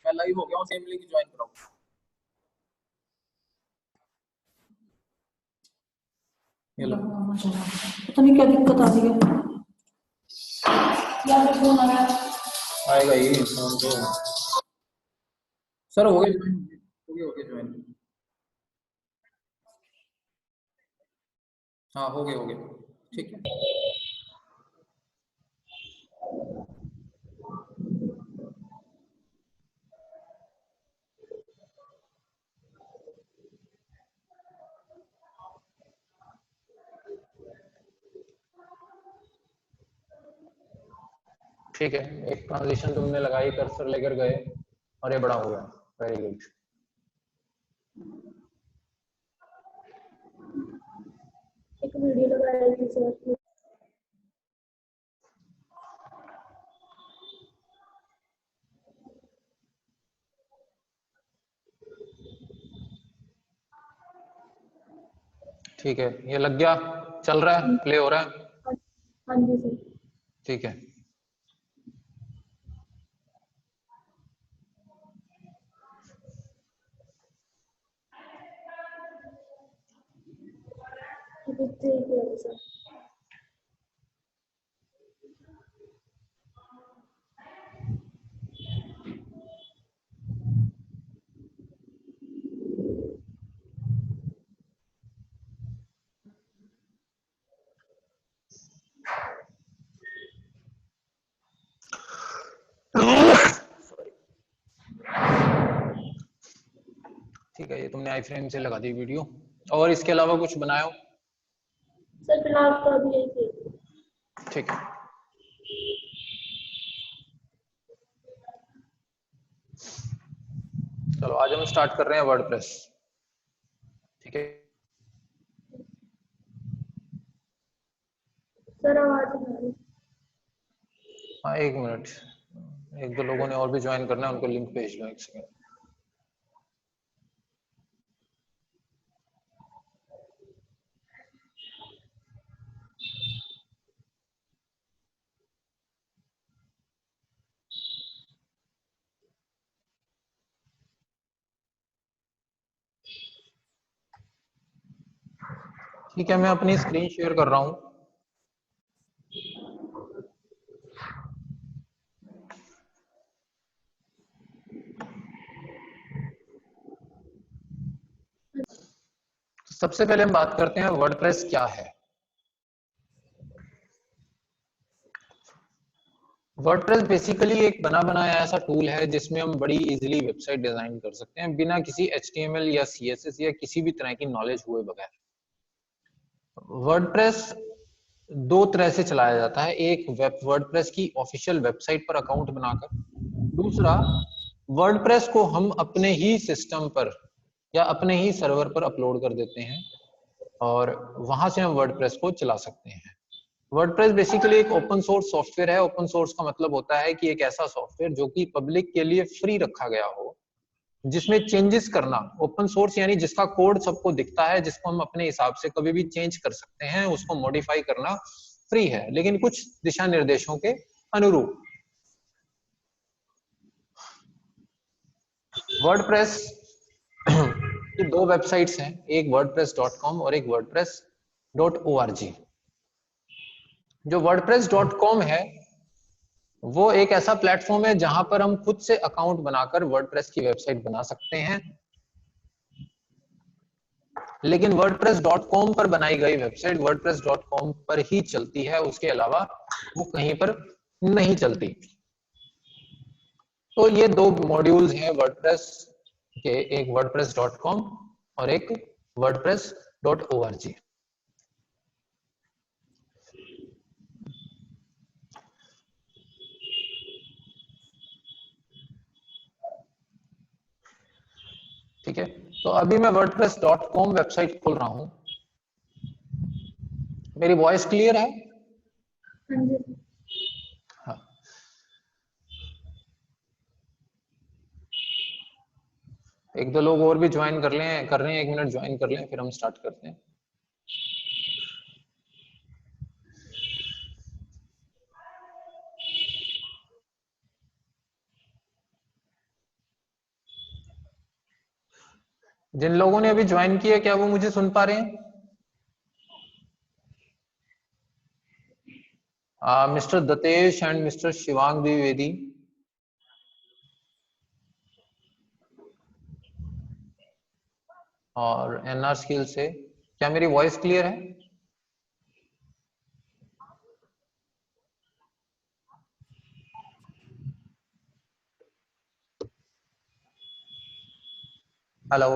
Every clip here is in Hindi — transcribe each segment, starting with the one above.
मैं लाइव हो गया हूँ, सेम लिंक ज्वाइन कराओ। पता नहीं क्या दिक्कत आ रही है। फोन आया, आएगा ही फोन तो। सर हो गए ज्वाइन। हाँ हो गए ठीक है। ठीक है, एक ट्रांजिशन तुमने लगाई, कर्सर लेकर गए और ये बड़ा हो गया। Very good. एक वीडियो लगाई थी सर। ठीक है, ये लग गया, चल रहा है, प्ले हो रहा है। हाँ जी सर। ठीक है, ठीक है सर। ठीक है, ये तुमने आई फ्रेम से लगा दी वीडियो। और इसके अलावा कुछ बनायो? सर फिलहाल तो अभी यही थी। ठीक है, चलो आज हम स्टार्ट कर रहे हैं वर्डप्रेस। ठीक है, सर आवाज नहीं आ रही। हाँ एक मिनट, एक दो लोगों ने और भी ज्वाइन करना है, उनको लिंक भेज लो, एक सेकंड। ठीक है, मैं अपनी स्क्रीन शेयर कर रहा हूं। सबसे पहले हम बात करते हैं वर्डप्रेस क्या है। वर्डप्रेस बेसिकली एक बना बनाया ऐसा टूल है जिसमें हम बड़ी इजीली वेबसाइट डिजाइन कर सकते हैं बिना किसी HTML या CSS या किसी भी तरह की नॉलेज हुए बगैर। वर्डप्रेस दो तरह से चलाया जाता है, एक वर्डप्रेस की ऑफिशियल वेबसाइट पर अकाउंट बनाकर, दूसरा वर्डप्रेस को हम अपने ही सिस्टम पर या अपने ही सर्वर पर अपलोड कर देते हैं और वहां से हम वर्डप्रेस को चला सकते हैं। वर्डप्रेस बेसिकली एक ओपन सोर्स सॉफ्टवेयर है। ओपन सोर्स का मतलब होता है कि एक ऐसा सॉफ्टवेयर जो कि पब्लिक के लिए फ्री रखा गया हो, जिसमें चेंजेस करना, ओपन सोर्स यानी जिसका कोड सबको दिखता है, जिसको हम अपने हिसाब से कभी भी चेंज कर सकते हैं, उसको मॉडिफाई करना फ्री है, लेकिन कुछ दिशा निर्देशों के अनुरूप। वर्डप्रेस की दो वेबसाइट्स हैं, एक wordpress.com और एक wordpress.org। जो wordpress.com है वो एक ऐसा प्लेटफॉर्म है जहां पर हम खुद से अकाउंट बनाकर वर्डप्रेस की वेबसाइट बना सकते हैं, लेकिन wordpress.com पर बनाई गई वेबसाइट wordpress.com पर ही चलती है, उसके अलावा वो कहीं पर नहीं चलती। तो ये दो मॉड्यूल्स हैं वर्डप्रेस के, एक wordpress.com और एक wordpress.org। ठीक है, तो अभी मैं wordpress.com वेबसाइट खोल रहा हूं। मेरी वॉइस क्लियर है? हाँ जी। हाँ, एक दो लोग और भी ज्वाइन कर रहे हैं, 1 मिनट ज्वाइन कर लें, फिर हम स्टार्ट करते हैं। जिन लोगों ने अभी ज्वाइन किया क्या वो मुझे सुन पा रहे हैं? Mister Datesh and mister Shivang Dwivedi, और एनआर स्किल से, क्या मेरी वॉइस क्लियर है? हेलो,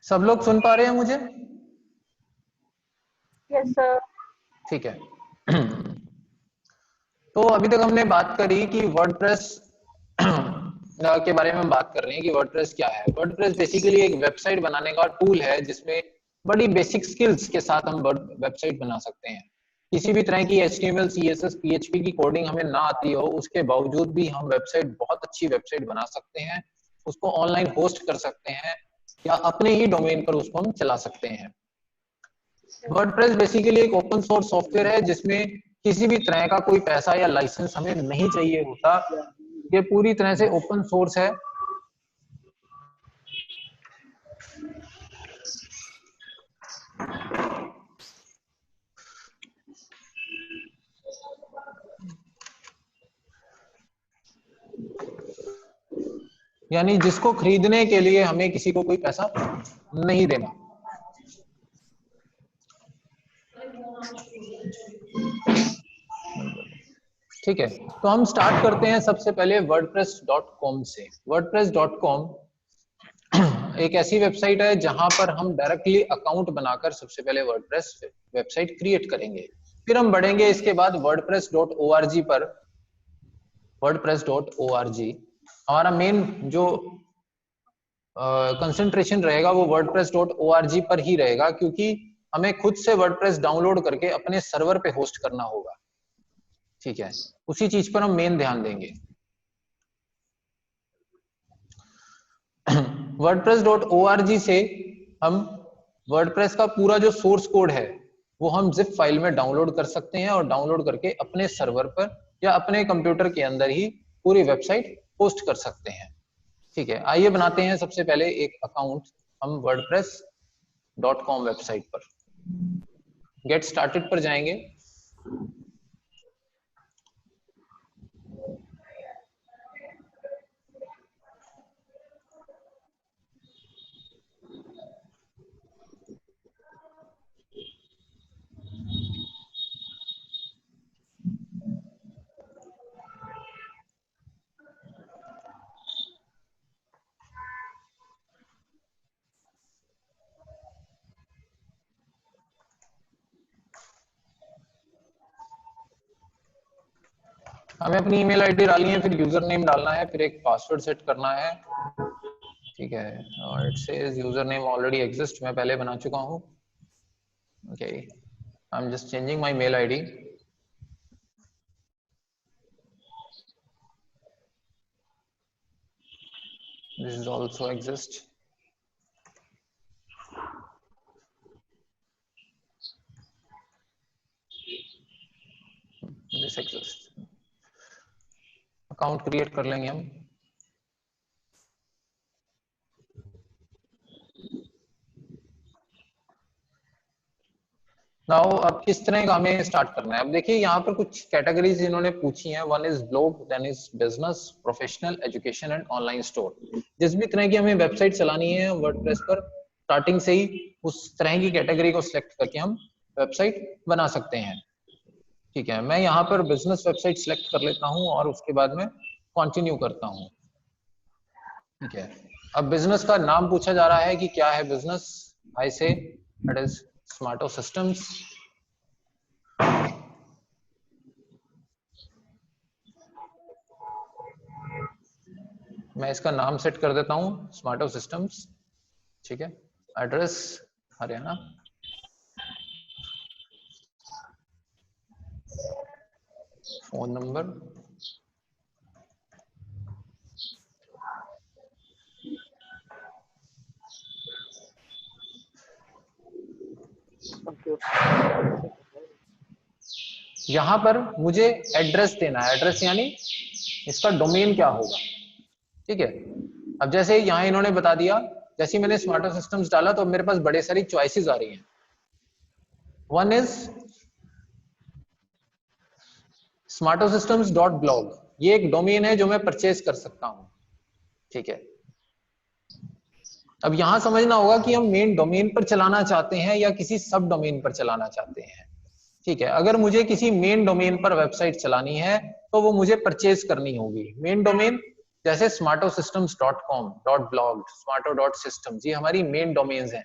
सब लोग सुन पा रहे हैं मुझे? Yes sir. ठीक है। तो अभी तक हमने बात करी कि वर्डप्रेस के बारे में हम बात कर रहे हैं कि वर्डप्रेस क्या है। वर्डप्रेस बेसिकली एक वेबसाइट बनाने का टूल है जिसमें बड़ी बेसिक स्किल्स के साथ हम वेबसाइट बना सकते हैं। किसी भी तरह की HTML, CSS, PHP की कोडिंग हमें ना आती हो, उसके बावजूद भी हम वेबसाइट, बहुत अच्छी वेबसाइट बना सकते हैं, उसको ऑनलाइन होस्ट कर सकते हैं या अपने ही डोमेन पर उसको हम चला सकते हैं। वर्डप्रेस बेसिकली एक ओपन सोर्स सॉफ्टवेयर है जिसमें किसी भी तरह का कोई पैसा या लाइसेंस हमें नहीं चाहिए होता। ये पूरी तरह से ओपन सोर्स है। यानी जिसको खरीदने के लिए हमें किसी को कोई पैसा नहीं देना। ठीक है, तो हम स्टार्ट करते हैं सबसे पहले wordpress.com से। wordpress.com एक ऐसी वेबसाइट है जहां पर हम डायरेक्टली अकाउंट बनाकर सबसे पहले वर्डप्रेस वेबसाइट क्रिएट करेंगे, फिर हम बढ़ेंगे इसके बाद wordpress.org पर। wordpress.org हमारा मेन जो कंसंट्रेशन रहेगा वो wordpress.org पर ही रहेगा, क्योंकि हमें खुद से वर्डप्रेस डाउनलोड करके अपने सर्वर पे होस्ट करना होगा। ठीक है, उसी चीज पर हम मेन ध्यान देंगे। wordpress.org से हम वर्डप्रेस का पूरा जो सोर्स कोड है वो हम जिप फाइल में डाउनलोड कर सकते हैं और डाउनलोड करके अपने सर्वर पर या अपने कंप्यूटर के अंदर ही पूरी वेबसाइट होस्ट कर सकते हैं। ठीक है, आइए बनाते हैं सबसे पहले एक अकाउंट हम wordpress.com वेबसाइट पर। गेट स्टार्टेड पर जाएंगे। हमें अपनी ईमेल आईडी डालनी है, फिर यूजर नेम डालना है, फिर एक पासवर्ड सेट करना है। ठीक है, और it says user name already exist, मैं पहले बना चुका हूँ। Okay, I am just changing my mail ID. This is also exist. This exist. Account create कर लेंगे हम। नाउ अब किस तरह का हमें स्टार्ट करना है। अब देखिए यहाँ पर कुछ कैटेगरीज इन्होंने पूछी हैं। One is blog, then is business, professional, education and online store. जिस भी तरह की हमें वेबसाइट चलानी है वर्डप्रेस पर, स्टार्टिंग से ही उस तरह की कैटेगरी को सिलेक्ट करके हम वेबसाइट बना सकते हैं। ठीक है, मैं यहाँ पर बिजनेस वेबसाइट सिलेक्ट कर लेता हूँ और उसके बाद में कंटिन्यू करता हूँ। ठीक है, अब बिजनेस का नाम पूछा जा रहा है कि क्या है बिजनेस। आई से इट इज स्मार्टो सिस्टम्स। मैं इसका नाम सेट कर देता हूँ स्मार्टो सिस्टम्स। ठीक है, एड्रेस हरियाणा, फोन नंबर, यहाँ पर मुझे एड्रेस देना है, एड्रेस यानी इसका डोमेन क्या होगा, ठीक है। अब जैसे यहाँ इन्होंने बता दिया, जैसे ही मैंने स्मार्टो सिस्टम्स डाला तो मेरे पास बड़े सारी चॉइसेस आ रही हैं। वन इज smartosystems.blog, ये एक डोमेन है जो मैं परचेज कर सकता हूं, ठीक है। अब यहां समझना होगा कि हम मेन डोमेन पर चलाना चाहते हैं या किसी सब डोमेन पर चलाना चाहते हैं, ठीक है। अगर मुझे किसी मेन डोमेन पर वेबसाइट चलानी है तो वो मुझे परचेज करनी होगी। मेन डोमेन जैसे smartosystems.com, .blog, smarto.systems, ये हमारी मेन डोमेन्स हैं,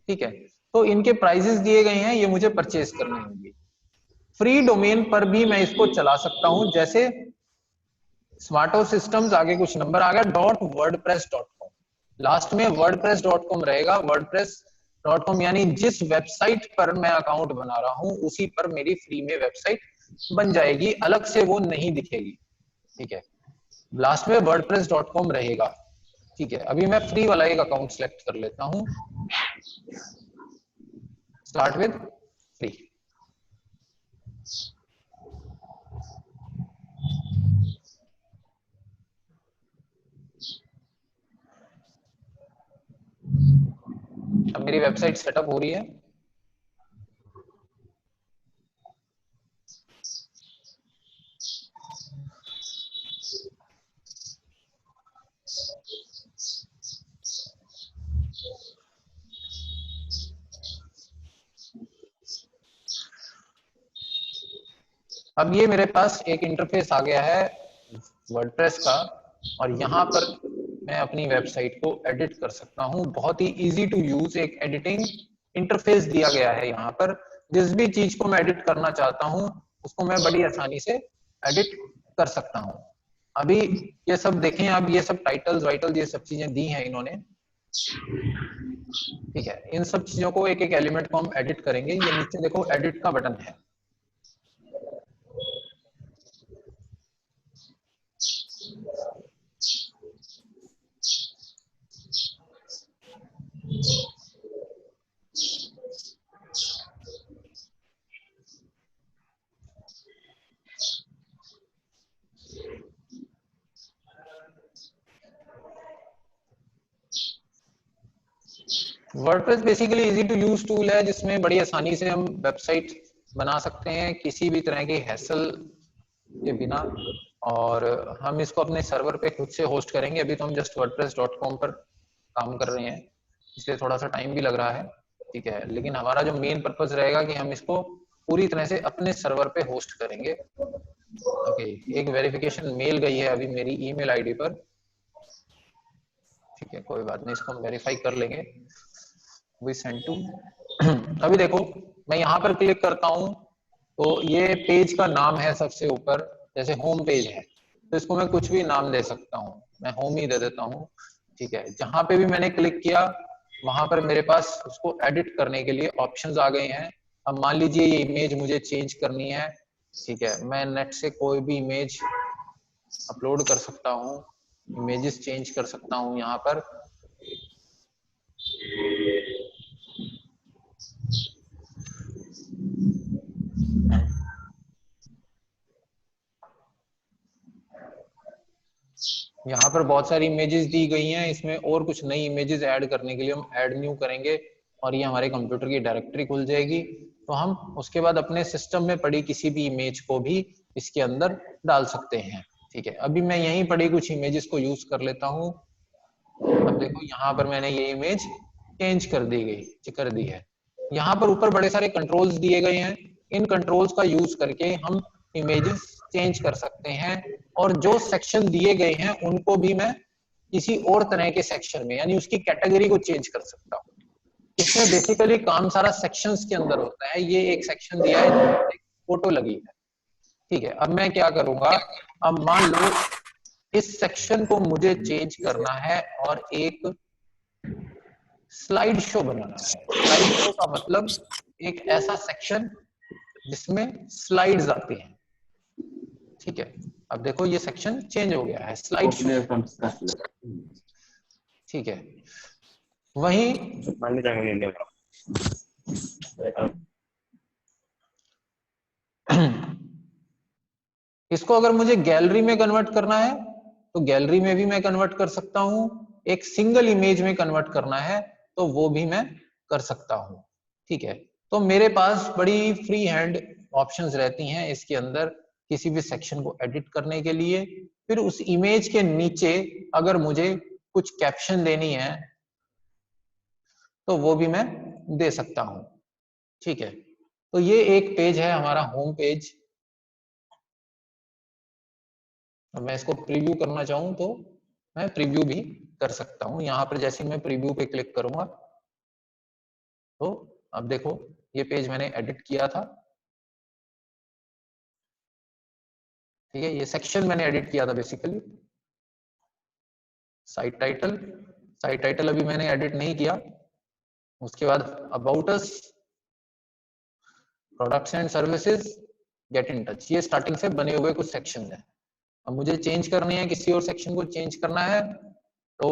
ठीक है। तो इनके प्राइसेस दिए गए हैं, ये मुझे परचेज करनी होगी। फ्री डोमेन पर भी मैं इसको चला सकता हूं, जैसे स्मार्टो सिस्टम्स आगे कुछ नंबर आ गया .wordpress.com, लास्ट में wordpress.com रहेगा। wordpress.com यानी जिस वेबसाइट पर मैं अकाउंट बना रहा हूं उसी पर मेरी फ्री में वेबसाइट बन जाएगी, अलग से वो नहीं दिखेगी, ठीक है। लास्ट में wordpress.com रहेगा, ठीक है। अभी मैं फ्री वाला एक अकाउंट सेलेक्ट कर लेता हूं, स्टार्ट विद फ्री। अब मेरी वेबसाइट सेटअप हो रही है। अब ये मेरे पास एक इंटरफेस आ गया है वर्डप्रेस का, और यहाँ पर मैं अपनी वेबसाइट को एडिट कर सकता हूँ। बहुत ही इजी टू यूज एक एडिटिंग इंटरफेस दिया गया है यहाँ पर। जिस भी चीज को मैं एडिट करना चाहता हूँ उसको मैं बड़ी आसानी से एडिट कर सकता हूँ। अभी ये सब देखें, अब ये सब टाइटल्स वाइटल्स ये सब चीजें दी हैं इन्होंने, ठीक है। इन सब चीजों को एक एक एलिमेंट को हम एडिट करेंगे। ये नीचे देखो एडिट का बटन है, WordPress basically easy to use tool है जिसमें बड़ी आसानी से हम वेबसाइट बना सकते हैं किसी भी तरह के हैसल के बिना, और हम इसको अपने सर्वर पे खुद से होस्ट करेंगे। अभी तो हम जस्ट wordpress.com पर काम कर रहे हैं, इसलिए थोड़ा सा टाइम भी लग रहा है, ठीक है। लेकिन हमारा जो मेन पर्पस रहेगा कि हम इसको पूरी तरह से अपने सर्वर पे होस्ट करेंगे। ओके, एक वेरिफिकेशन मेल गई है अभी मेरी ईमेल आईडी पर, ठीक है, कोई बात नहीं, इसको हम वेरीफाई कर लेंगे। वी सेंड टू अभी देखो मैं यहाँ पर क्लिक करता हूँ तो ये पेज का नाम है सबसे ऊपर, जैसे होम पेज है तो इसको मैं कुछ भी नाम दे सकता हूँ, मैं होम ही दे देता हूँ, ठीक है। जहां पे भी मैंने क्लिक किया वहां पर मेरे पास उसको एडिट करने के लिए ऑप्शंस आ गए हैं। अब मान लीजिए ये इमेज मुझे चेंज करनी है, ठीक है, मैं नेट से कोई भी इमेज अपलोड कर सकता हूँ, इमेजेस चेंज कर सकता हूँ यहाँ पर। यहाँ पर बहुत सारी इमेजेस दी गई हैं, इसमें और कुछ नई इमेजेस ऐड करने के लिए हम ऐड न्यू करेंगे और ये हमारे कंप्यूटर की डायरेक्टरी खुल जाएगी। तो हम उसके बाद अपने सिस्टम में पड़ी किसी भी इमेज को भी इसके अंदर डाल सकते हैं, ठीक है। अभी मैं यहीं पड़ी कुछ इमेजेस को यूज कर लेता हूँ। अब देखो यहाँ पर मैंने ये इमेज चेंज कर दी है। यहाँ पर ऊपर बड़े सारे कंट्रोल्स दिए गए हैं, इन कंट्रोल्स का यूज करके हम इमेजेस चेंज कर सकते हैं, और जो सेक्शन दिए गए हैं उनको भी मैं किसी और तरह के सेक्शन में, यानी उसकी कैटेगरी को चेंज कर सकता हूँ। इसमें बेसिकली काम सारा सेक्शंस के अंदर होता है। ये एक सेक्शन दिया है जिसमें एक फोटो लगी है, ठीक है। अब मैं क्या करूंगा, अब मान लो इस सेक्शन को मुझे चेंज करना है और एक स्लाइड शो बनाना है। स्लाइड शो का मतलब एक ऐसा सेक्शन जिसमें स्लाइड्स आती हैं, ठीक है। अब देखो ये सेक्शन चेंज हो गया है, स्लाइड शो, ठीक है। वहीं इसको अगर मुझे गैलरी में कन्वर्ट करना है तो गैलरी में भी मैं कन्वर्ट कर सकता हूं, एक सिंगल इमेज में कन्वर्ट करना है तो वो भी मैं कर सकता हूं। ठीक है, तो मेरे पास बड़ी फ्री हैंड ऑप्शंस रहती हैं इसके अंदर किसी भी सेक्शन को एडिट करने के लिए। फिर उस इमेज के नीचे अगर मुझे कुछ कैप्शन देनी है तो वो भी मैं दे सकता हूं। ठीक है, तो ये एक पेज है हमारा होम पेज। अब मैं इसको प्रीव्यू करना चाहूँ तो मैं प्रीव्यू भी कर सकता हूँ। यहाँ पर जैसे मैं प्रीव्यू पे क्लिक करूंगा तो अब देखो ये पेज मैंने एडिट किया था। ठीक है, ये सेक्शन मैंने एडिट किया था बेसिकली। साइट टाइटल अभी मैंने एडिट नहीं किया। उसके बाद about us, products and services, get in touch, ये स्टार्टिंग से बने हुए कुछ सेक्शन है। अब मुझे चेंज करनी है, किसी और सेक्शन को चेंज करना है तो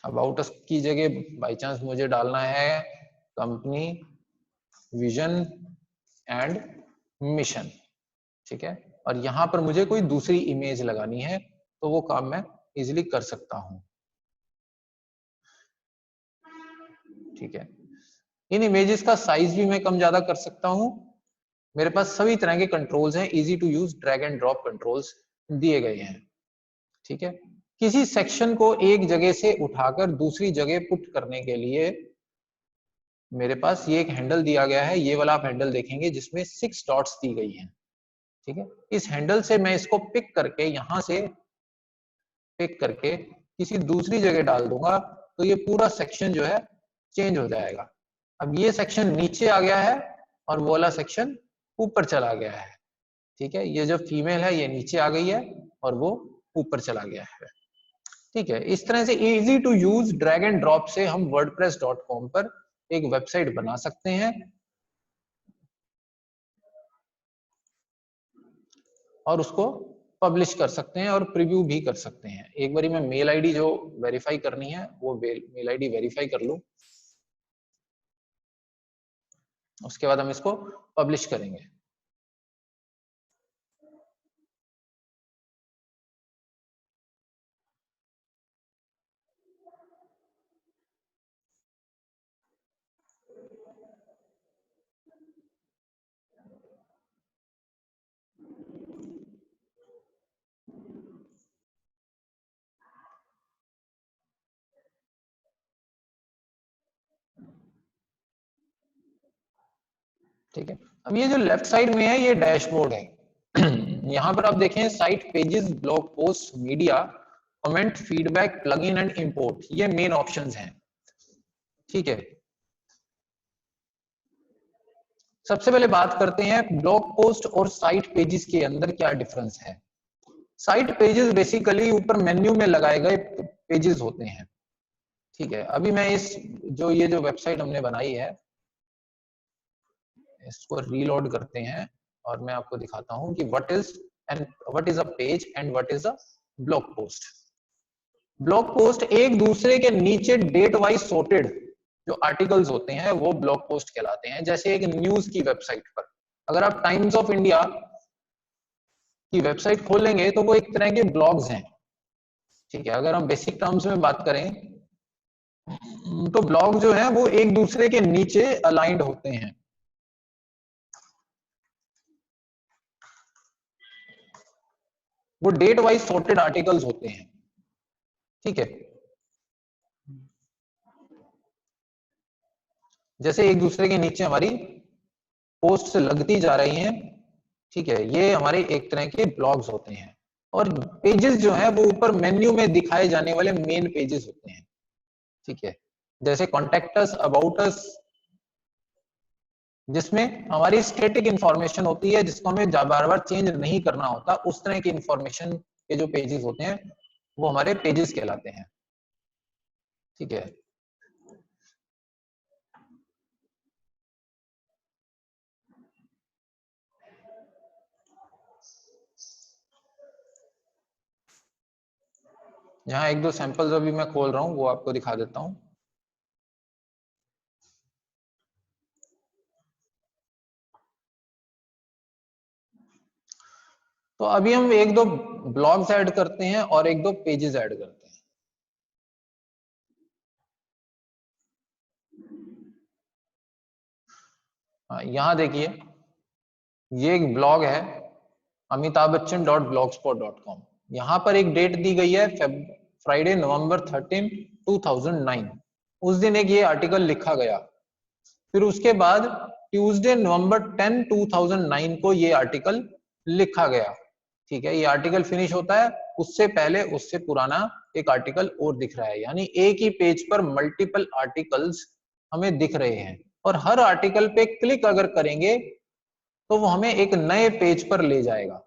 अबाउट अस की जगह बाई चांस मुझे डालना है कंपनी विजन एंड मिशन। ठीक है, और यहां पर मुझे कोई दूसरी इमेज लगानी है तो वो काम मैं इजीली कर सकता हूं। ठीक है, इन इमेजेस का साइज भी मैं कम ज्यादा कर सकता हूं। मेरे पास सभी तरह के कंट्रोल्स हैं, easy to use drag and drop controls दिए गए हैं। ठीक है, किसी सेक्शन को एक जगह से उठाकर दूसरी जगह पुट करने के लिए मेरे पास ये एक हैंडल दिया गया है। ये वाला आप हैंडल देखेंगे जिसमें 6 डॉट्स दी गई हैं। ठीक है, इस हैंडल से मैं इसको पिक करके यहां से पिक करके किसी दूसरी जगह डाल दूंगा तो ये पूरा सेक्शन जो है चेंज हो जाएगा। अब ये सेक्शन नीचे आ गया है और वो वाला सेक्शन ऊपर चला गया है। ठीक है, ये जो फीमेल है ये नीचे आ गई है और वो ऊपर चला गया है। ठीक है, इस तरह से easy to use drag and drop से हम wordpress.com पर एक वेबसाइट बना सकते हैं और उसको पब्लिश कर सकते हैं और प्रीव्यू भी कर सकते हैं। एक बारी मैं मेल आईडी जो वेरीफाई करनी है वो मेल आईडी वेरीफाई कर लूं, उसके बाद हम इसको पब्लिश करेंगे। ठीक है, अब ये जो लेफ्ट साइड में है ये डैशबोर्ड है। यहाँ पर आप देखें site pages, blog post, media, comment, feedback, plugin and import, ये मेन ऑप्शंस हैं। ठीक है, सबसे पहले बात करते हैं ब्लॉग पोस्ट और साइट पेजेस के अंदर क्या डिफरेंस है। साइट पेजेस बेसिकली ऊपर मेन्यू में लगाए गए पेजेस होते हैं। ठीक है, अभी मैं इस ये जो वेबसाइट हमने बनाई है इसको रीलोड करते हैं और मैं आपको दिखाता हूं कि what is a page and what is a blog post. Blog post एक दूसरे के नीचे डेट वाइज सॉर्टेड जो आर्टिकल्स होते हैं वो ब्लॉग पोस्ट कहलाते हैं। जैसे एक न्यूज की वेबसाइट पर अगर आप टाइम्स ऑफ इंडिया की वेबसाइट खोलेंगे तो वो एक तरह के ब्लॉग्स हैं। ठीक है, अगर हम बेसिक टर्म्स में बात करें तो ब्लॉग जो है वो एक दूसरे के नीचे अलाइंड होते हैं। वो डेट वाइज सॉर्टेड आर्टिकल्स होते हैं। ठीक है, जैसे एक दूसरे के नीचे हमारी पोस्ट लगती जा रही हैं। ठीक है, ये हमारे एक तरह के ब्लॉग्स होते हैं। और पेजेस जो है वो ऊपर मेन्यू में दिखाए जाने वाले मेन पेजेस होते हैं। ठीक है, जैसे कॉन्टेक्ट अस, अबाउट अस, जिसमें हमारी स्टैटिक इंफॉर्मेशन होती है जिसको हमें बार बार चेंज नहीं करना होता, उस तरह की इंफॉर्मेशन के जो पेजेस होते हैं वो हमारे पेजेस कहलाते हैं। ठीक है, यहाँ एक दो सैंपल्स अभी मैं खोल रहा हूँ वो आपको दिखा देता हूँ। तो अभी हम एक दो ब्लॉग्स ऐड करते हैं और एक दो पेजेस ऐड करते हैं। यहां देखिए, ये एक ब्लॉग है amitabh-bachchan.blogspot.com। यहाँ पर एक डेट दी गई है फ्राइडे नवंबर 13, 2009। उस दिन एक ये आर्टिकल लिखा गया। फिर उसके बाद ट्यूसडे नवंबर 10, 2009 को ये आर्टिकल लिखा गया। ठीक है, ये आर्टिकल फिनिश होता है, उससे पहले उससे पुराना एक आर्टिकल और दिख रहा है, यानी एक ही पेज पर मल्टीपल आर्टिकल्स हमें दिख रहे हैं। और हर आर्टिकल पे क्लिक अगर करेंगे तो वो हमें एक नए पेज पर ले जाएगा।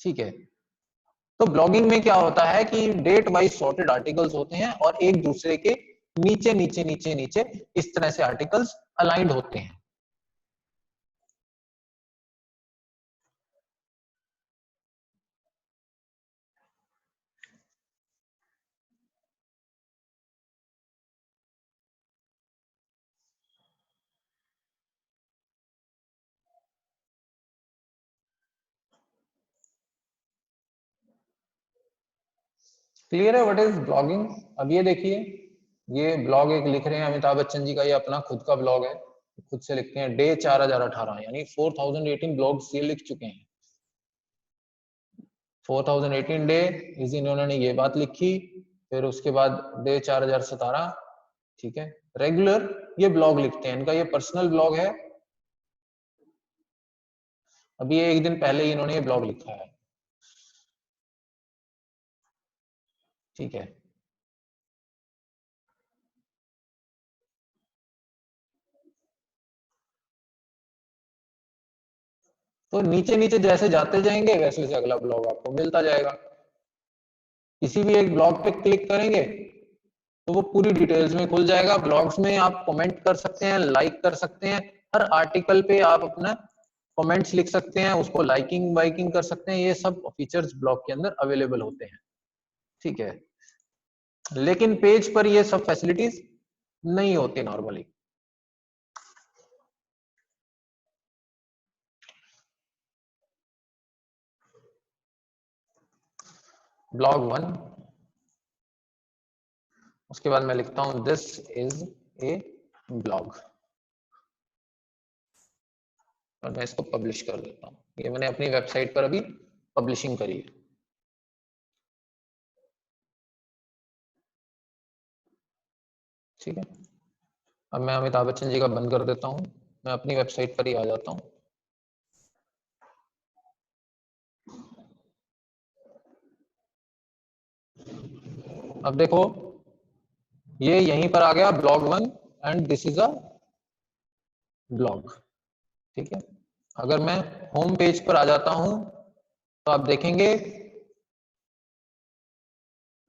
ठीक है, तो ब्लॉगिंग में क्या होता है कि डेट वाइज सॉर्टेड आर्टिकल्स होते हैं और एक दूसरे के नीचे नीचे नीचे नीचे इस तरह से आर्टिकल्स अलाइंड होते हैं। क्लियर है व्हाट इज ब्लॉगिंग? अब ये देखिए, ये ब्लॉग एक लिख रहे हैं अमिताभ बच्चन जी का, ये अपना खुद का ब्लॉग है, खुद से लिखते हैं। डे 4018, यानी 4018 ब्लॉग्स ये लिख चुके हैं। 4018 डे इस इन्होंने ये बात लिखी, फिर उसके बाद डे 4017। ठीक है, रेगुलर ये ब्लॉग लिखते हैं, इनका ये पर्सनल ब्लॉग है। अभी ये एक दिन पहले ही इन्होंने ये ब्लॉग लिखा है। ठीक है, तो नीचे नीचे जैसे जाते जाएंगे वैसे वैसे अगला ब्लॉग आपको मिलता जाएगा। किसी भी एक ब्लॉग पे क्लिक करेंगे तो वो पूरी डिटेल्स में खुल जाएगा। ब्लॉग्स में आप कमेंट कर सकते हैं, लाइक कर सकते हैं, हर आर्टिकल पे आप अपना कमेंट्स लिख सकते हैं, उसको लाइकिंग वाइकिंग कर सकते हैं। ये सब फीचर्स ब्लॉग के अंदर अवेलेबल होते हैं। ठीक है, लेकिन पेज पर ये सब फैसिलिटीज नहीं होती नॉर्मली। ब्लॉग 1, उसके बाद मैं लिखता हूं दिस इज ए ब्लॉग और मैं इसको पब्लिश कर देता हूं। ये मैंने अपनी वेबसाइट पर अभी पब्लिशिंग करी है। ठीक है, अब मैं अमिताभ बच्चन जी का बंद कर देता हूं, मैं अपनी वेबसाइट पर ही आ जाता हूं। अब देखो, ये यहीं पर आ गया blog 1 and this is a blog. ठीक है, अगर मैं होम पेज पर आ जाता हूं तो आप देखेंगे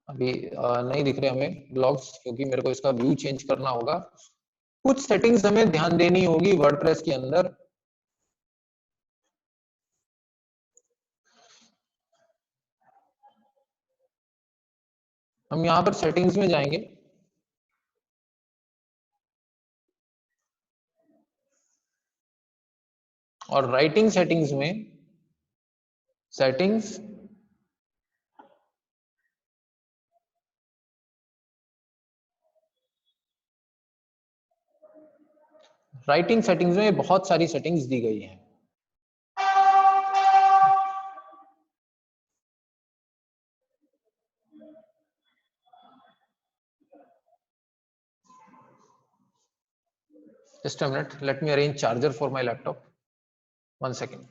अभी नहीं दिख रहे हमें ब्लॉग्स, क्योंकि मेरे को इसका व्यू चेंज करना होगा। कुछ सेटिंग्स हमें ध्यान देनी होगी वर्डप्रेस के अंदर। हम यहाँ पर सेटिंग्स में जाएंगे और राइटिंग सेटिंग्स में सेटिंग्स, राइटिंग सेटिंग्स में बहुत सारी सेटिंग्स दी गई हैं। Just a minute, let me arrange charger for my laptop. 1 second.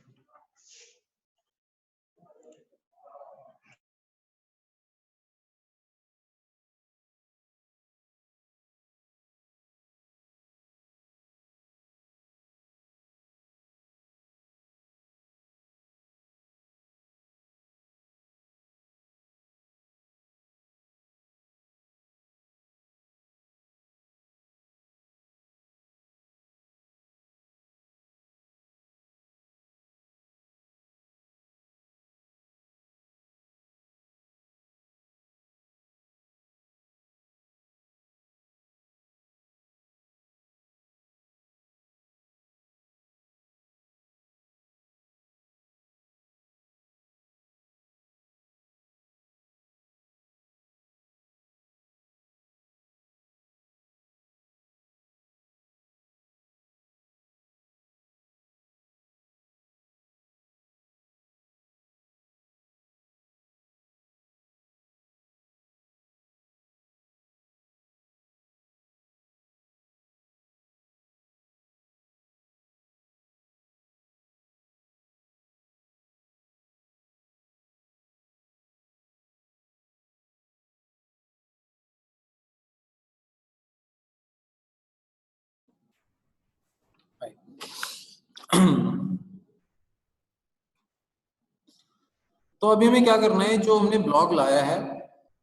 तो अभी हमें क्या करना है, जो हमने ब्लॉग लाया है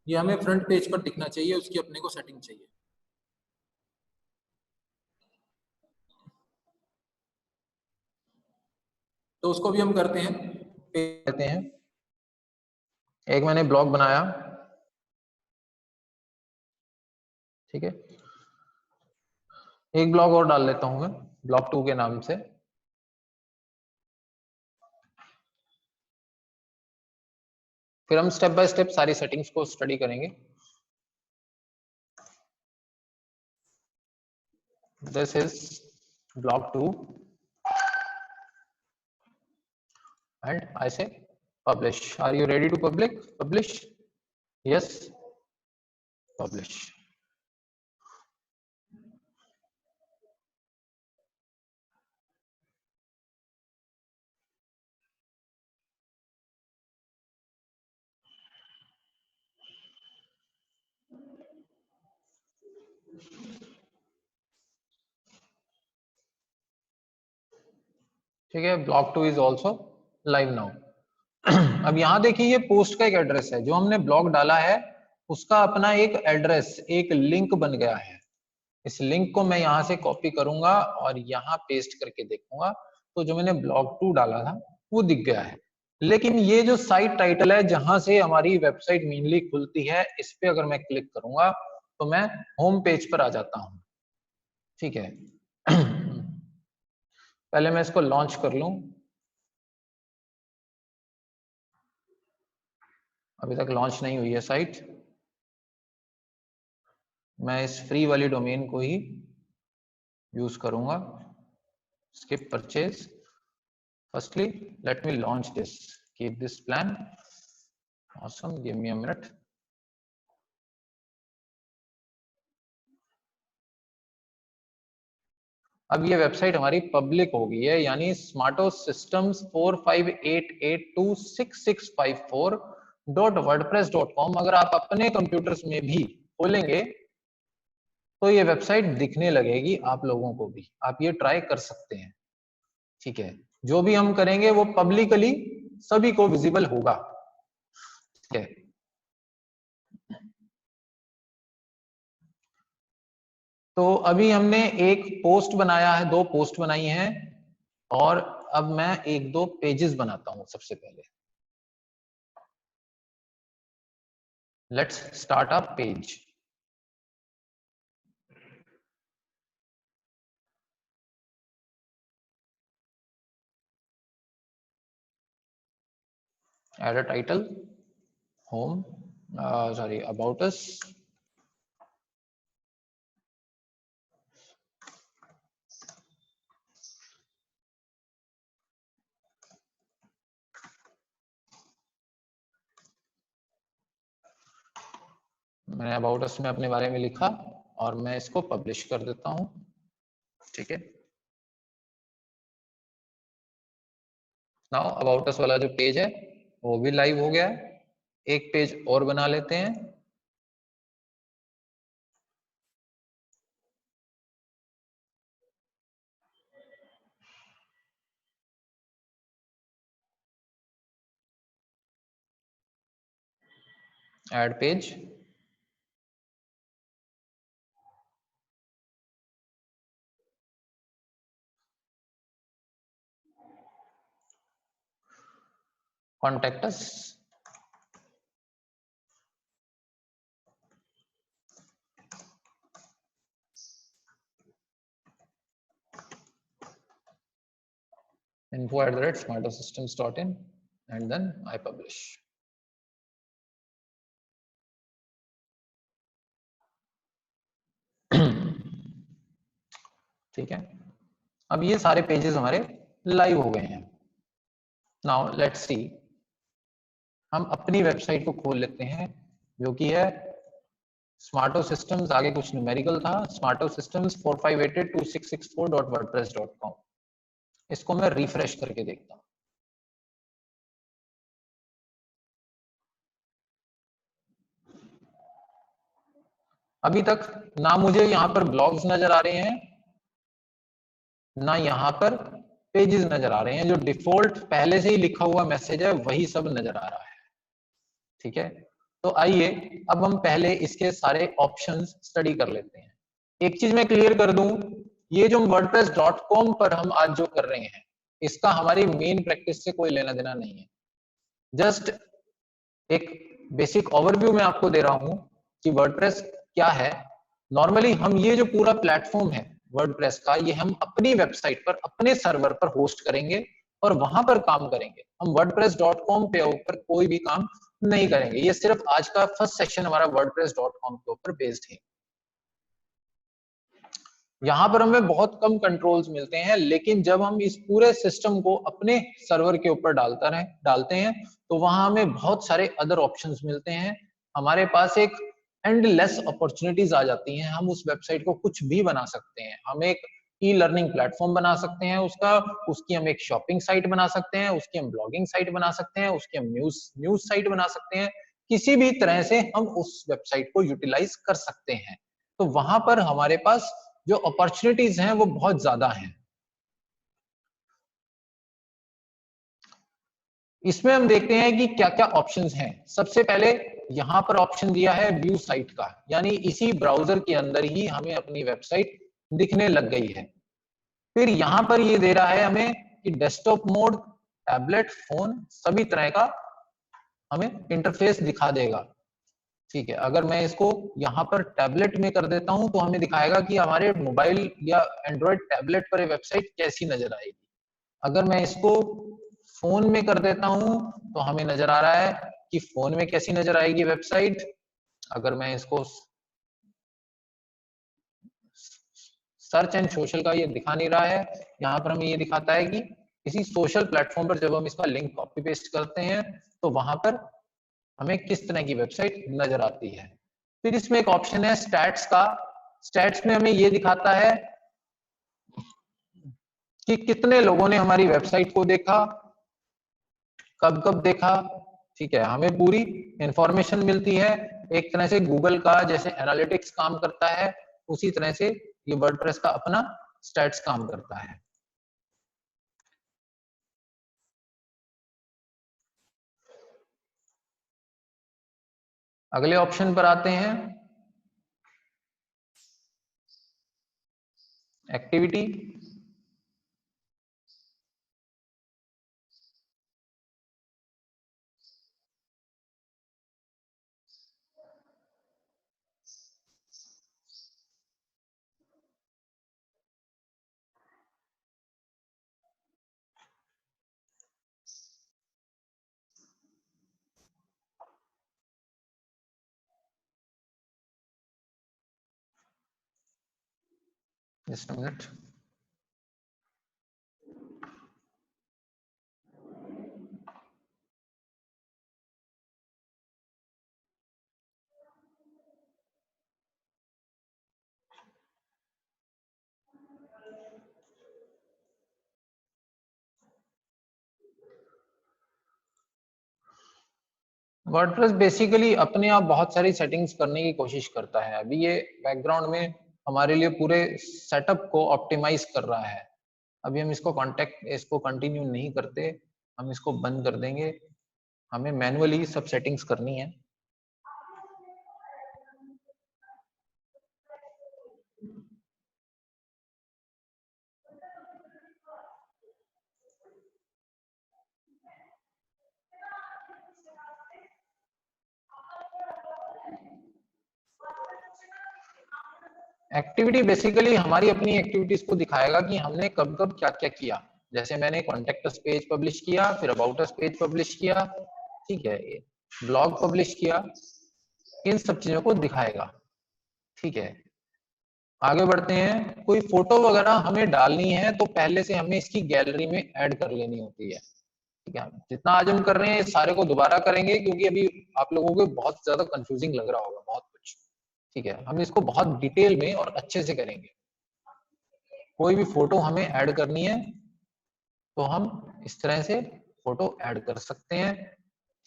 ये हमें फ्रंट पेज पर दिखना चाहिए, उसकी अपने को सेटिंग चाहिए। तो उसको भी हम करते हैं, कहते हैं एक मैंने ब्लॉग बनाया, ठीक है, एक ब्लॉग और डाल लेता हूं मैं ब्लॉग 2 के नाम से। फिर हम स्टेप बाय स्टेप सारी सेटिंग्स को स्टडी करेंगे। This is blog 2 and I say publish. Are you ready to publish? Yes, publish. ठीक है, blog 2 is also live now. अब यहाँ देखिए ये पोस्ट का एक एड्रेस है, जो हमने ब्लॉग डाला है उसका अपना एक एड्रेस, एक लिंक बन गया है। इस लिंक को मैं यहाँ से कॉपी करूंगा और यहाँ पेस्ट करके देखूंगा, तो जो मैंने ब्लॉग 2 डाला था वो दिख गया है। लेकिन ये जो साइट टाइटल है जहां से हमारी वेबसाइट मेनली खुलती है, इस पे अगर मैं क्लिक करूंगा तो मैं होम पेज पर आ जाता हूं। ठीक है, पहले मैं इसको लॉन्च कर लूं। अभी तक लॉन्च नहीं हुई है साइट। मैं इस फ्री वाली डोमेन को ही यूज करूंगा, skip purchase. Firstly, let me launch this, keep this plan. Awesome, give me a minute. अब ये वेबसाइट हमारी पब्लिक हो गई है, यानी स्मार्टो सिस्टम्स 45882665.wordpress.com अगर आप अपने कंप्यूटर्स में भी खोलेंगे तो ये वेबसाइट दिखने लगेगी आप लोगों को भी। आप ये ट्राई कर सकते हैं। ठीक है, जो भी हम करेंगे वो पब्लिकली सभी को विजिबल होगा। ठीक है, तो अभी हमने एक पोस्ट बनाया है, 2 पोस्ट बनाई हैं, और अब मैं 1-2 पेजेस बनाता हूं। सबसे पहले let's start a page. Add a title, home, about us. मैंने अबाउट अस में अपने बारे में लिखा और मैं इसको पब्लिश कर देता हूं। ठीक है, नाउ अबाउट अस वाला जो पेज है वो भी लाइव हो गया है। एक पेज और बना लेते हैं। Add page, contact us, info@smartosystems.in, and then I publish. ठीक है, अब ये सारे पेजेस हमारे लाइव हो गए हैं। नाउ लेट्स सी, हम अपनी वेबसाइट को खोल लेते हैं जो कि है स्मार्टो सिस्टम्स, आगे कुछ न्यूमेरिकल था, स्मार्टो सिस्टम्स 45882664.wordpress.com। इसको मैं रिफ्रेश करके देखता हूं। अभी तक ना मुझे यहाँ पर ब्लॉग्स नजर आ रहे हैं, ना यहाँ पर पेजेस नजर आ रहे हैं, जो डिफॉल्ट पहले से ही लिखा हुआ मैसेज है वही सब नजर आ रहा है। ठीक है, तो आइए अब हम पहले इसके सारे ऑप्शंस स्टडी कर लेते हैं। एक चीज मैं क्लियर कर दूं, ये जो wordpress.com पर हम आज जो कर रहे हैं इसका हमारी मेन प्रैक्टिस से कोई लेना देना नहीं है। जस्ट एक बेसिक ओवरव्यू मैं आपको दे रहा हूं कि वर्डप्रेस क्या है। नॉर्मली हम ये जो पूरा प्लेटफॉर्म है वर्डप्रेस का, ये हम अपनी वेबसाइट पर अपने सर्वर पर होस्ट करेंगे और वहां पर काम करेंगे। हम wordpress.com पे ऊपर कोई भी काम नहीं करेंगे। ये सिर्फ आज का फर्स्ट सेशन हमारा wordpress.com के ऊपर बेस्ड है। यहाँ पर हमें बहुत कम कंट्रोल्स मिलते हैं, लेकिन जब हम इस पूरे सिस्टम को अपने सर्वर के ऊपर डालते हैं तो वहां हमें बहुत सारे अदर ऑप्शंस मिलते हैं। हमारे पास एक एंडलेस अपॉर्चुनिटीज आ जाती हैं। हम उस वेबसाइट को कुछ भी बना सकते हैं। हम एक ई लर्निंग प्लेटफॉर्म बना सकते हैं उसकी हम एक शॉपिंग साइट बना सकते हैं, उसकी हम ब्लॉगिंग साइट बना सकते हैं, उसकी हम न्यूज साइट बना सकते हैं। किसी भी तरह से हम उस वेबसाइट को यूटिलाइज कर सकते हैं। तो वहां पर हमारे पास जो अपॉर्चुनिटीज हैं वो बहुत ज्यादा हैं। इसमें हम देखते हैं कि क्या क्या ऑप्शंस हैं। सबसे पहले यहां पर ऑप्शन दिया है व्यू साइट का, यानी इसी ब्राउजर के अंदर ही हमें अपनी वेबसाइट दिखने लग गई है। फिर यहां पर ये दे रहा है हमें कि डेस्कटॉप मोड, टैबलेट, फोन सभी तरह का हमें इंटरफेस दिखा देगा। ठीक है, अगर मैं इसको यहाँ पर टैबलेट में कर देता हूं तो हमें दिखाएगा कि हमारे मोबाइल या एंड्रॉयड टैबलेट पर वेबसाइट कैसी नजर आएगी। अगर मैं इसको फोन में कर देता हूं तो हमें नजर आ रहा है कि फोन में कैसी नजर आएगी वेबसाइट। अगर मैं इसको सर्च एंड सोशल का ये दिखा नहीं रहा है, यहाँ पर हमें ये दिखाता है कि किसी सोशल प्लेटफॉर्म पर जब हम इसका लिंक कॉपी पेस्ट करते हैं तो वहां पर हमें किस तरह की वेबसाइट नजर आती है। फिर इसमें एक ऑप्शन है स्टैट्स का। स्टैट्स में हमें ये दिखाता है कि कितने लोगों ने हमारी वेबसाइट को देखा, कब कब देखा। ठीक है, हमें पूरी इंफॉर्मेशन मिलती है। एक तरह से गूगल का जैसे एनालिटिक्स काम करता है, उसी तरह से ये वर्डप्रेस का अपना स्टैट्स काम करता है। अगले ऑप्शन पर आते हैं, activity. Just a minute. WordPress basically अपने आप बहुत सारी सेटिंग्स करने की कोशिश करता है। अभी ये बैकग्राउंड में हमारे लिए पूरे सेटअप को ऑप्टिमाइज कर रहा है। अभी हम इसको कंटिन्यू नहीं करते, हम इसको बंद कर देंगे। हमें मैनुअली सब सेटिंग्स करनी है। एक्टिविटी बेसिकली हमारी अपनी एक्टिविटीज को दिखाएगा कि हमने कब कब क्या क्या किया। जैसे मैंने कॉन्टेक्ट अस पेज पब्लिश किया, फिर अबाउट अस पेज पब्लिश किया, ठीक है, ब्लॉग पब्लिश किया, इन सब चीजों को दिखाएगा। ठीक है, आगे बढ़ते हैं। कोई फोटो वगैरह हमें डालनी है तो पहले से हमें इसकी गैलरी में ऐड कर लेनी होती है। ठीक है, जितना आज हम कर रहे हैं इस सारे को दोबारा करेंगे क्योंकि अभी आप लोगों को बहुत ज्यादा कंफ्यूजिंग लग रहा होगा बहुत कुछ। ठीक है, हम इसको बहुत डिटेल में और अच्छे से करेंगे। कोई भी फोटो हमें ऐड करनी है तो हम इस तरह से फोटो ऐड कर सकते हैं।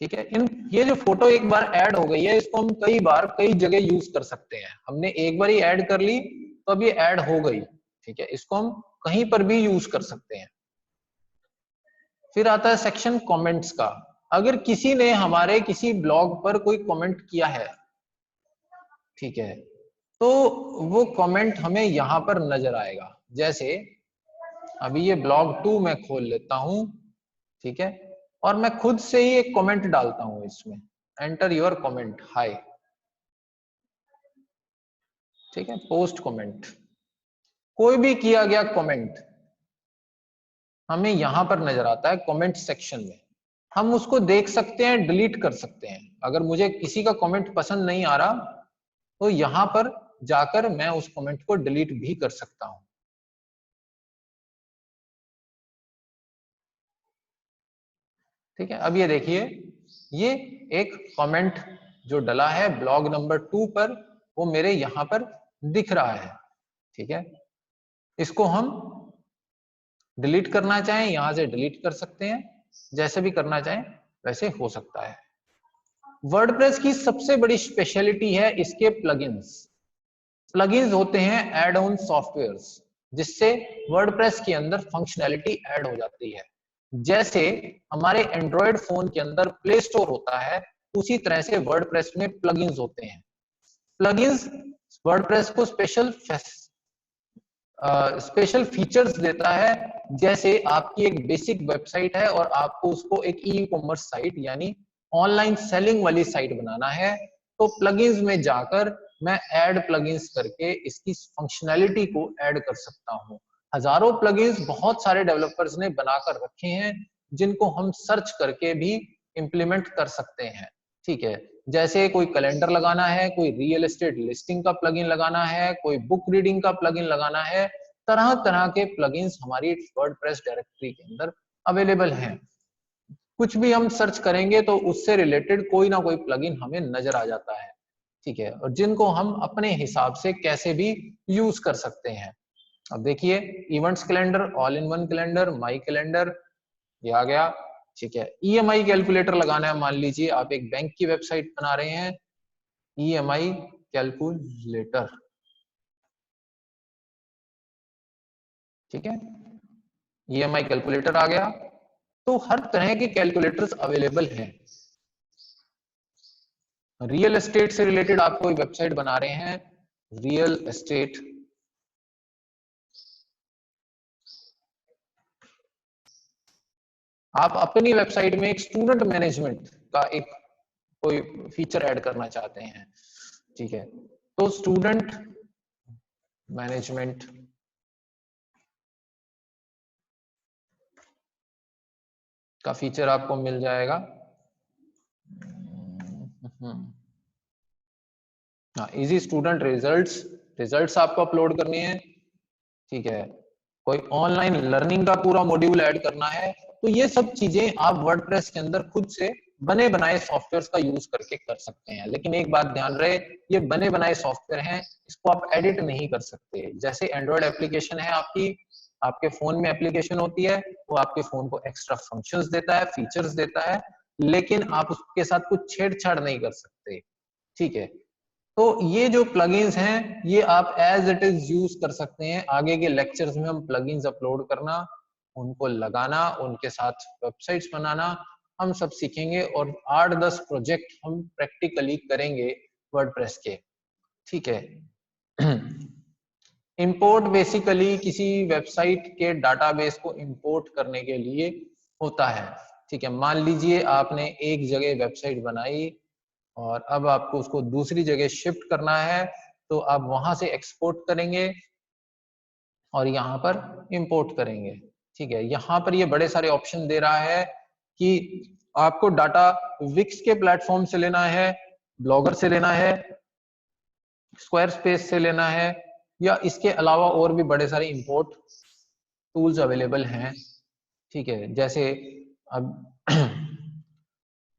ठीक है, ये जो फोटो एक बार ऐड हो गई है इसको हम कई बार कई जगह यूज कर सकते हैं। हमने एक बार ही ऐड कर ली तो अब ये ऐड हो गई। ठीक है, इसको हम कहीं पर भी यूज कर सकते हैं। फिर आता है सेक्शन कमेंट्स का। अगर किसी ने हमारे किसी ब्लॉग पर कोई कमेंट किया है, ठीक है, तो वो कमेंट हमें यहाँ पर नजर आएगा। जैसे अभी ये ब्लॉग 2 मैं खोल लेता हूं, ठीक है, और मैं खुद से ही एक कमेंट डालता हूं इसमें, एंटर योर कमेंट, हाय, ठीक है, पोस्ट कमेंट। कोई भी किया गया कमेंट हमें यहां पर नजर आता है कमेंट सेक्शन में। हम उसको देख सकते हैं, डिलीट कर सकते हैं। अगर मुझे किसी का कमेंट पसंद नहीं आ रहा तो यहां पर जाकर मैं उस कमेंट को डिलीट भी कर सकता हूं। ठीक है, अब ये देखिए, ये एक कमेंट जो डला है ब्लॉग नंबर 2 पर, वो मेरे यहां पर दिख रहा है। ठीक है, इसको हम डिलीट करना चाहें यहां से डिलीट कर सकते हैं, जैसे भी करना चाहें वैसे हो सकता है। वर्डप्रेस की सबसे बड़ी स्पेशलिटी है इसके प्लगइन्स। प्लगइन्स होते हैं एड ऑन सॉफ्टवेयर्स, जिससे वर्डप्रेस के अंदर फंक्शनैलिटी ऐड हो जाती है। जैसे हमारे एंड्रॉयड फोन के अंदर प्ले स्टोर होता है, उसी तरह से वर्डप्रेस में प्लगइन्स होते हैं। प्लगइन्स वर्डप्रेस को स्पेशल फीचर्स देता है। जैसे आपकी एक बेसिक वेबसाइट है और आपको उसको एक ई कॉमर्स साइट यानी ऑनलाइन सेलिंग वाली साइट बनाना है, तो प्लगइन्स में जाकर मैं ऐड प्लगइन्स करके इसकी फंक्शनैलिटी को ऐड कर सकता हूं। हजारों प्लगइन्स बहुत सारे डेवलपर्स ने बनाकर रखे हैं, जिनको हम सर्च करके भी इंप्लीमेंट कर सकते हैं। ठीक है, जैसे कोई कैलेंडर लगाना है, कोई रियल एस्टेट लिस्टिंग का प्लगइन लगाना है, कोई बुक रीडिंग का प्लगइन लगाना है, तरह तरह के प्लगइन्स हमारी वर्डप्रेस डायरेक्टरी के अंदर अवेलेबल हैं। कुछ भी हम सर्च करेंगे तो उससे रिलेटेड कोई ना कोई प्लगइन हमें नजर आ जाता है। ठीक है, और जिनको हम अपने हिसाब से कैसे भी यूज कर सकते हैं। अब देखिए, events calendar, all in one calendar, my calendar, ये आ गया। ठीक है, ईएमआई कैलकुलेटर लगाना है, मान लीजिए आप एक बैंक की वेबसाइट बना रहे हैं, ईएमआई कैलकुलेटर, ठीक है, ईएमआई कैलकुलेटर आ गया। तो हर तरह के कैलकुलेटर्स अवेलेबल हैं। रियल एस्टेट से रिलेटेड आप कोई वेबसाइट बना रहे हैं, रियल एस्टेट, आप अपनी वेबसाइट में एक स्टूडेंट मैनेजमेंट का एक कोई फीचर ऐड करना चाहते हैं, ठीक है, तो स्टूडेंट मैनेजमेंट का फीचर आपको मिल जाएगा। हाँ, इजी स्टूडेंट रिजल्ट्स आपको अपलोड करनी है। ठीक है, कोई ऑनलाइन लर्निंग का पूरा मॉड्यूल ऐड करना है, तो ये सब चीजें आप वर्डप्रेस के अंदर खुद से बने बनाए सॉफ्टवेयर्स का यूज करके कर सकते हैं। लेकिन एक बात ध्यान रहे, ये बने बनाए सॉफ्टवेयर हैं, इसको आप एडिट नहीं कर सकते। जैसे एंड्रॉयड एप्लीकेशन है आपकी, आपके फोन में एप्लीकेशन होती है, वो आपके फोन को एक्स्ट्रा फंक्शंस देता है, फीचर्स देता है, लेकिन आप उसके साथ कुछ छेड़छाड़ नहीं कर सकते। ठीक है, तो ये जो प्लगइन्स हैं ये आप एज इट इज यूज कर सकते हैं। आगे के लेक्चर्स में हम प्लगइन्स अपलोड करना, उनको लगाना, उनके साथ वेबसाइट्स बनाना हम सब सीखेंगे, और 8-10 प्रोजेक्ट हम प्रैक्टिकली करेंगे वर्डप्रेस के। ठीक है, इंपोर्ट बेसिकली किसी वेबसाइट के डाटाबेस को इंपोर्ट करने के लिए होता है। ठीक है, मान लीजिए आपने एक जगह वेबसाइट बनाई और अब आपको उसको दूसरी जगह शिफ्ट करना है, तो आप वहां से एक्सपोर्ट करेंगे और यहाँ पर इंपोर्ट करेंगे। ठीक है, यहाँ पर ये बड़े सारे ऑप्शन दे रहा है कि आपको डाटा विक्स के प्लेटफॉर्म से लेना है, ब्लॉगर से लेना है, स्क्वायर स्पेस से लेना है, या इसके अलावा और भी बड़े सारे इंपोर्ट टूल्स अवेलेबल हैं। ठीक है, जैसे अब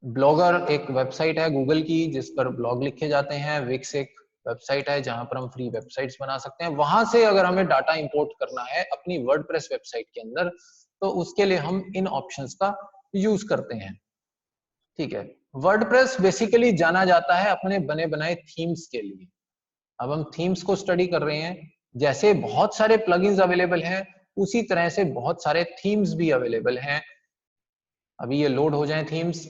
ब्लॉगर एक वेबसाइट है गूगल की जिस पर ब्लॉग लिखे जाते हैं, विक्स एक वेबसाइट है जहां पर हम फ्री वेबसाइट्स बना सकते हैं। वहां से अगर हमें डाटा इंपोर्ट करना है अपनी वर्डप्रेस वेबसाइट के अंदर, तो उसके लिए हम इन ऑप्शंस का यूज करते हैं। ठीक है, वर्डप्रेस बेसिकली जाना जाता है अपने बने बनाए थीम्स के लिए। अब हम थीम्स को स्टडी कर रहे हैं, जैसे बहुत सारे प्लगइन्स अवेलेबल हैं, उसी तरह से बहुत सारे थीम्स भी अवेलेबल हैं। अभी ये लोड हो जाए themes.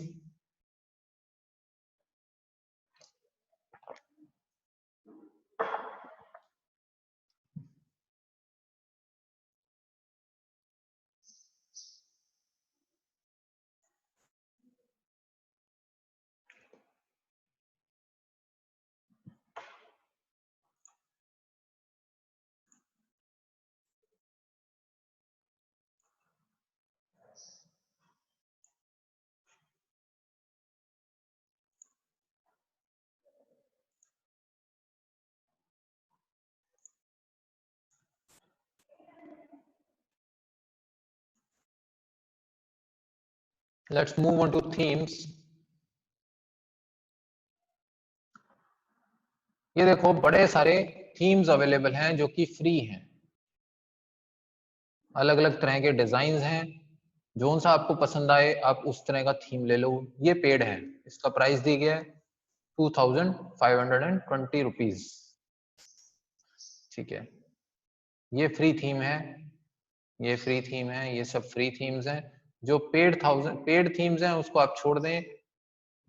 Let's move on to themes. ये देखो बड़े सारे थीम्स अवेलेबल हैं जो कि फ्री हैं, अलग अलग तरह के डिजाइन हैं, जो सा आपको पसंद आए आप उस तरह का थीम ले लो। ये पेड है, इसका प्राइस दी गया है 2520 रुपीज, ठीक है। ये फ्री थीम है, ये फ्री थीम है, ये सब फ्री थीम्स हैं। जो पेड थीम्स हैं उसको आप छोड़ दें,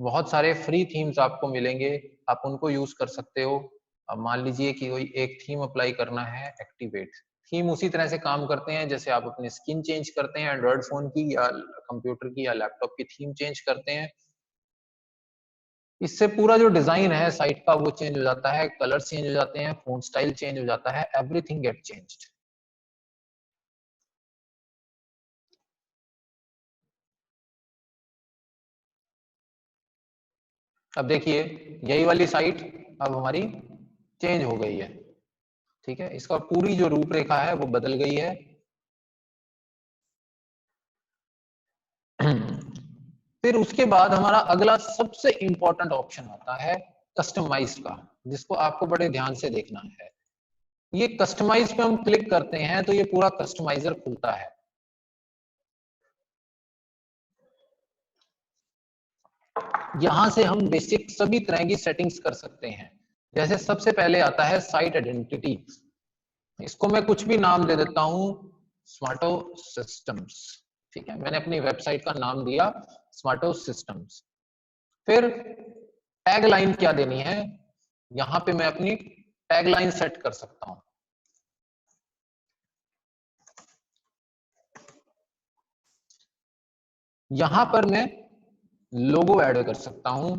बहुत सारे फ्री थीम्स आपको मिलेंगे, आप उनको यूज कर सकते हो। अब मान लीजिए कि कोई एक थीम अप्लाई करना है, एक्टिवेट थीम उसी तरह से काम करते हैं जैसे आप अपनी स्किन चेंज करते हैं एंड्रॉइड फोन की या कंप्यूटर की या लैपटॉप की थीम चेंज करते हैं। इससे पूरा जो डिजाइन है साइट का वो चेंज हो जाता है, कलर चेंज हो जाते हैं, फॉन्ट स्टाइल चेंज हो जाता है, एवरीथिंग गेट चेंज्ड। अब देखिए यही वाली साइट अब हमारी चेंज हो गई है, ठीक है। इसका पूरी जो रूपरेखा है वो बदल गई है। फिर उसके बाद हमारा अगला सबसे इंपॉर्टेंट ऑप्शन आता है कस्टमाइज का, जिसको आपको बड़े ध्यान से देखना है। ये कस्टमाइज पे हम क्लिक करते हैं तो ये पूरा कस्टमाइजर खुलता है। यहां से हम बेसिक सभी तरह की सेटिंग्स कर सकते हैं। जैसे सबसे पहले आता है साइट आइडेंटिटी, इसको मैं कुछ भी नाम दे देता हूं, स्मार्टो सिस्टम्स, ठीक है। मैंने अपनी वेबसाइट का नाम दिया स्मार्टो सिस्टम्स। फिर टैगलाइन क्या देनी है, यहां पे मैं अपनी टैगलाइन सेट कर सकता हूं। यहां पर मैं लोगो ऐड कर सकता हूं।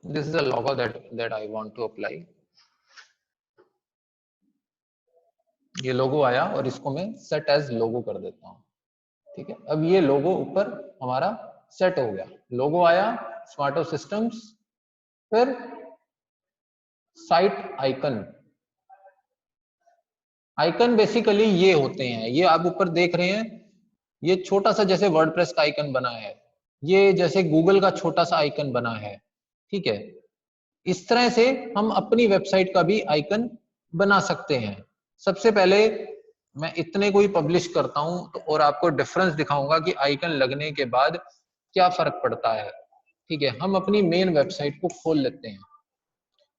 This is a logo that I want to apply. ये लोगो आया और इसको मैं सेट एज लोगो कर देता हूं, ठीक है। अब ये लोगो ऊपर हमारा सेट हो गया, लोगो आया, स्मार्टो सिस्टम्स, फिर साइट आइकन। आइकन बेसिकली ये होते हैं, ये आप ऊपर देख रहे हैं, ये छोटा सा जैसे वर्डप्रेस का आइकन बना है, ये जैसे गूगल का छोटा सा आइकन बना है, ठीक है। इस तरह से हम अपनी वेबसाइट का भी आइकन बना सकते हैं। सबसे पहले मैं इतने को ही पब्लिश करता हूं तो और आपको डिफरेंस दिखाऊंगा कि आइकन लगने के बाद क्या फर्क पड़ता है, ठीक है। हम अपनी मेन वेबसाइट को खोल लेते हैं।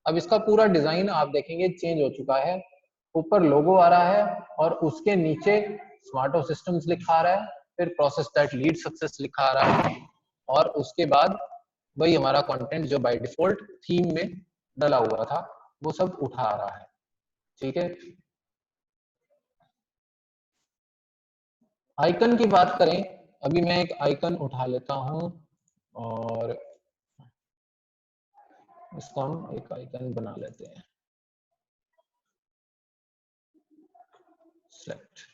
अब इसका पूरा डिजाइन आप देखेंगे चेंज हो चुका है, ऊपर लोगो आ रहा है और उसके नीचे स्मार्टो सिस्टम्स लिखा आ रहा है, फिर प्रोसेस दैट लीड सक्सेस लिखा आ रहा है, और उसके बाद वही हमारा कंटेंट जो बाय डिफॉल्ट थीम में डला हुआ था वो सब उठा आ रहा है, ठीक है। आइकन की बात करें, अभी मैं एक आइकन उठा लेता हूं और इसको हम एक आइकन बना लेते हैं। Select,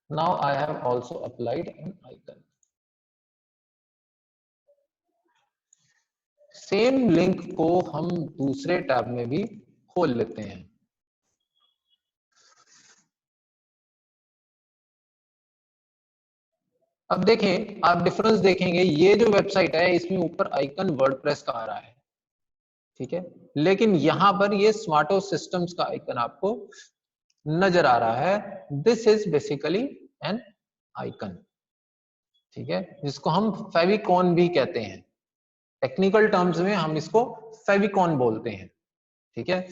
now I have also applied an icon. Same link को हम दूसरे टैब में भी खोल लेते हैं। अब देखें, आप डिफरेंस देखेंगे, ये जो वेबसाइट है इसमें ऊपर आइकन वर्डप्रेस का आ रहा है, ठीक है, लेकिन यहां पर ये स्मार्टो सिस्टम्स का आइकन आपको नजर आ रहा है। This is basically N icon, ठीक है, जिसको हम फेविकॉन भी कहते हैं, टेक्निकल टर्म्स में हम इसको फेविकॉन बोलते हैं, ठीक है।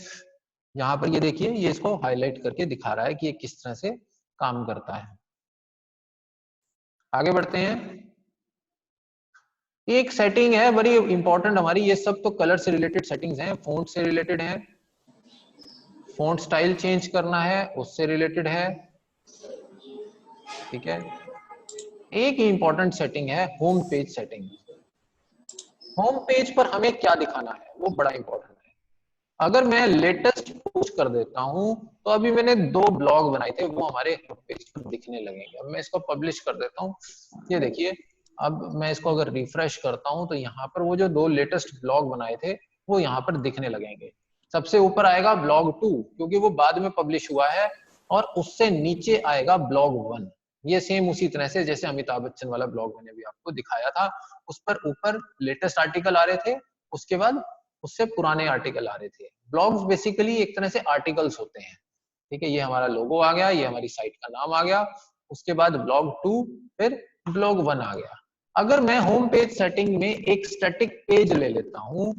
यहाँ पर ये देखिए, ये इसको हाईलाइट करके दिखा रहा है कि ये किस तरह से काम करता है। आगे बढ़ते हैं। एक सेटिंग है बड़ी इंपॉर्टेंट हमारी, ये सब तो कलर से रिलेटेड सेटिंग्स हैं, फ़ॉन्ट से रिलेटेड है, फ़ॉन्ट स्टाइल चेंज करना है उससे रिलेटेड है, ठीक है। एक इंपॉर्टेंट सेटिंग है home page setting. Home page पर हमें क्या दिखाना है वो बड़ा इंपॉर्टेंट है। अगर मैं लेटेस्ट पोस्ट कर देता हूं तो अभी मैंने 2 ब्लॉग बनाए थे, वो हमारे होम पेज पर दिखने लगेंगे। अब मैं इसको पब्लिश कर देता हूं, ये देखिए, अब मैं इसको अगर रिफ्रेश करता हूं तो यहाँ पर वो जो 2 लेटेस्ट ब्लॉग बनाए थे वो यहाँ पर दिखने लगेंगे। सबसे ऊपर आएगा ब्लॉग 2 क्योंकि वो बाद में पब्लिश हुआ है, और उससे नीचे आएगा ब्लॉग 1। ये सेम उसी तरह से जैसे अमिताभ बच्चन वाला ब्लॉग मैंने भी आपको दिखाया था, उस पर ऊपर लेटेस्ट आर्टिकल आ रहे थे, उसके बाद उससे पुराने आर्टिकल आ रहे थे। ब्लॉग्स बेसिकली एक तरह से आर्टिकल्स होते हैं, ठीक है। ये हमारा लोगो आ गया, ये हमारी साइट का नाम आ गया, उसके बाद ब्लॉग 2, फिर ब्लॉग 1 आ गया। अगर मैं होम पेज सेटिंग में एक स्टैटिक पेज ले लेता हूं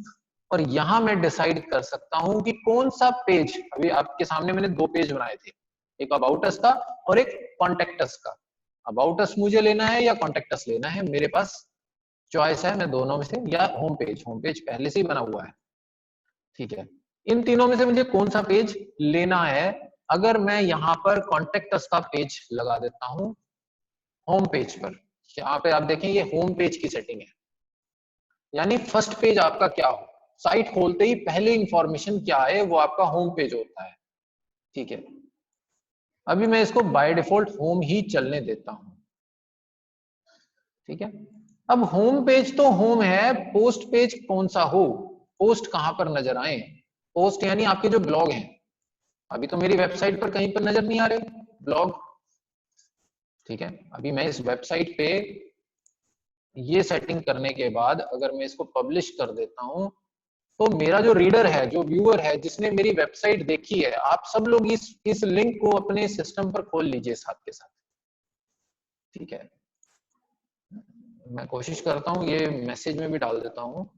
और यहां मैं डिसाइड कर सकता हूं कि कौन सा पेज, अभी आपके सामने मैंने 2 पेज बनाए थे, एक अबाउट अस का और एक कॉन्टेक्ट अस का। अबाउट अस मुझे लेना है या कॉन्टेक्ट अस लेना है, मेरे पास चॉइस है, मैं दोनों में से, या होम पेज पहले से ही बना हुआ है, ठीक है। इन तीनों में से मुझे कौन सा पेज लेना है। अगर मैं यहाँ पर कॉन्टेक्ट अस का पेज लगा देता हूं होम पेज पर, यहाँ पे आप देखें ये होम पेज की सेटिंग है, यानी फर्स्ट पेज आपका क्या हो, साइट खोलते ही पहले इंफॉर्मेशन क्या है वो आपका होम पेज होता है, ठीक है। अभी मैं इसको बाय डिफॉल्ट होम ही चलने देता हूं, ठीक है। अब होम पेज तो होम है, पोस्ट पेज कौन सा हो, पोस्ट कहां पर नजर आए, पोस्ट यानी आपके जो ब्लॉग हैं, अभी तो मेरी वेबसाइट पर कहीं पर नजर नहीं आ रहे ब्लॉग, ठीक है। अभी मैं इस वेबसाइट पे ये सेटिंग करने के बाद अगर मैं इसको पब्लिश कर देता हूं तो मेरा जो रीडर है, जो व्यूअर है, जिसने मेरी वेबसाइट देखी है, आप सब लोग इस लिंक को अपने सिस्टम पर खोल लीजिए साथ के साथ, ठीक है। मैं कोशिश करता हूँ ये मैसेज में भी डाल देता हूँ।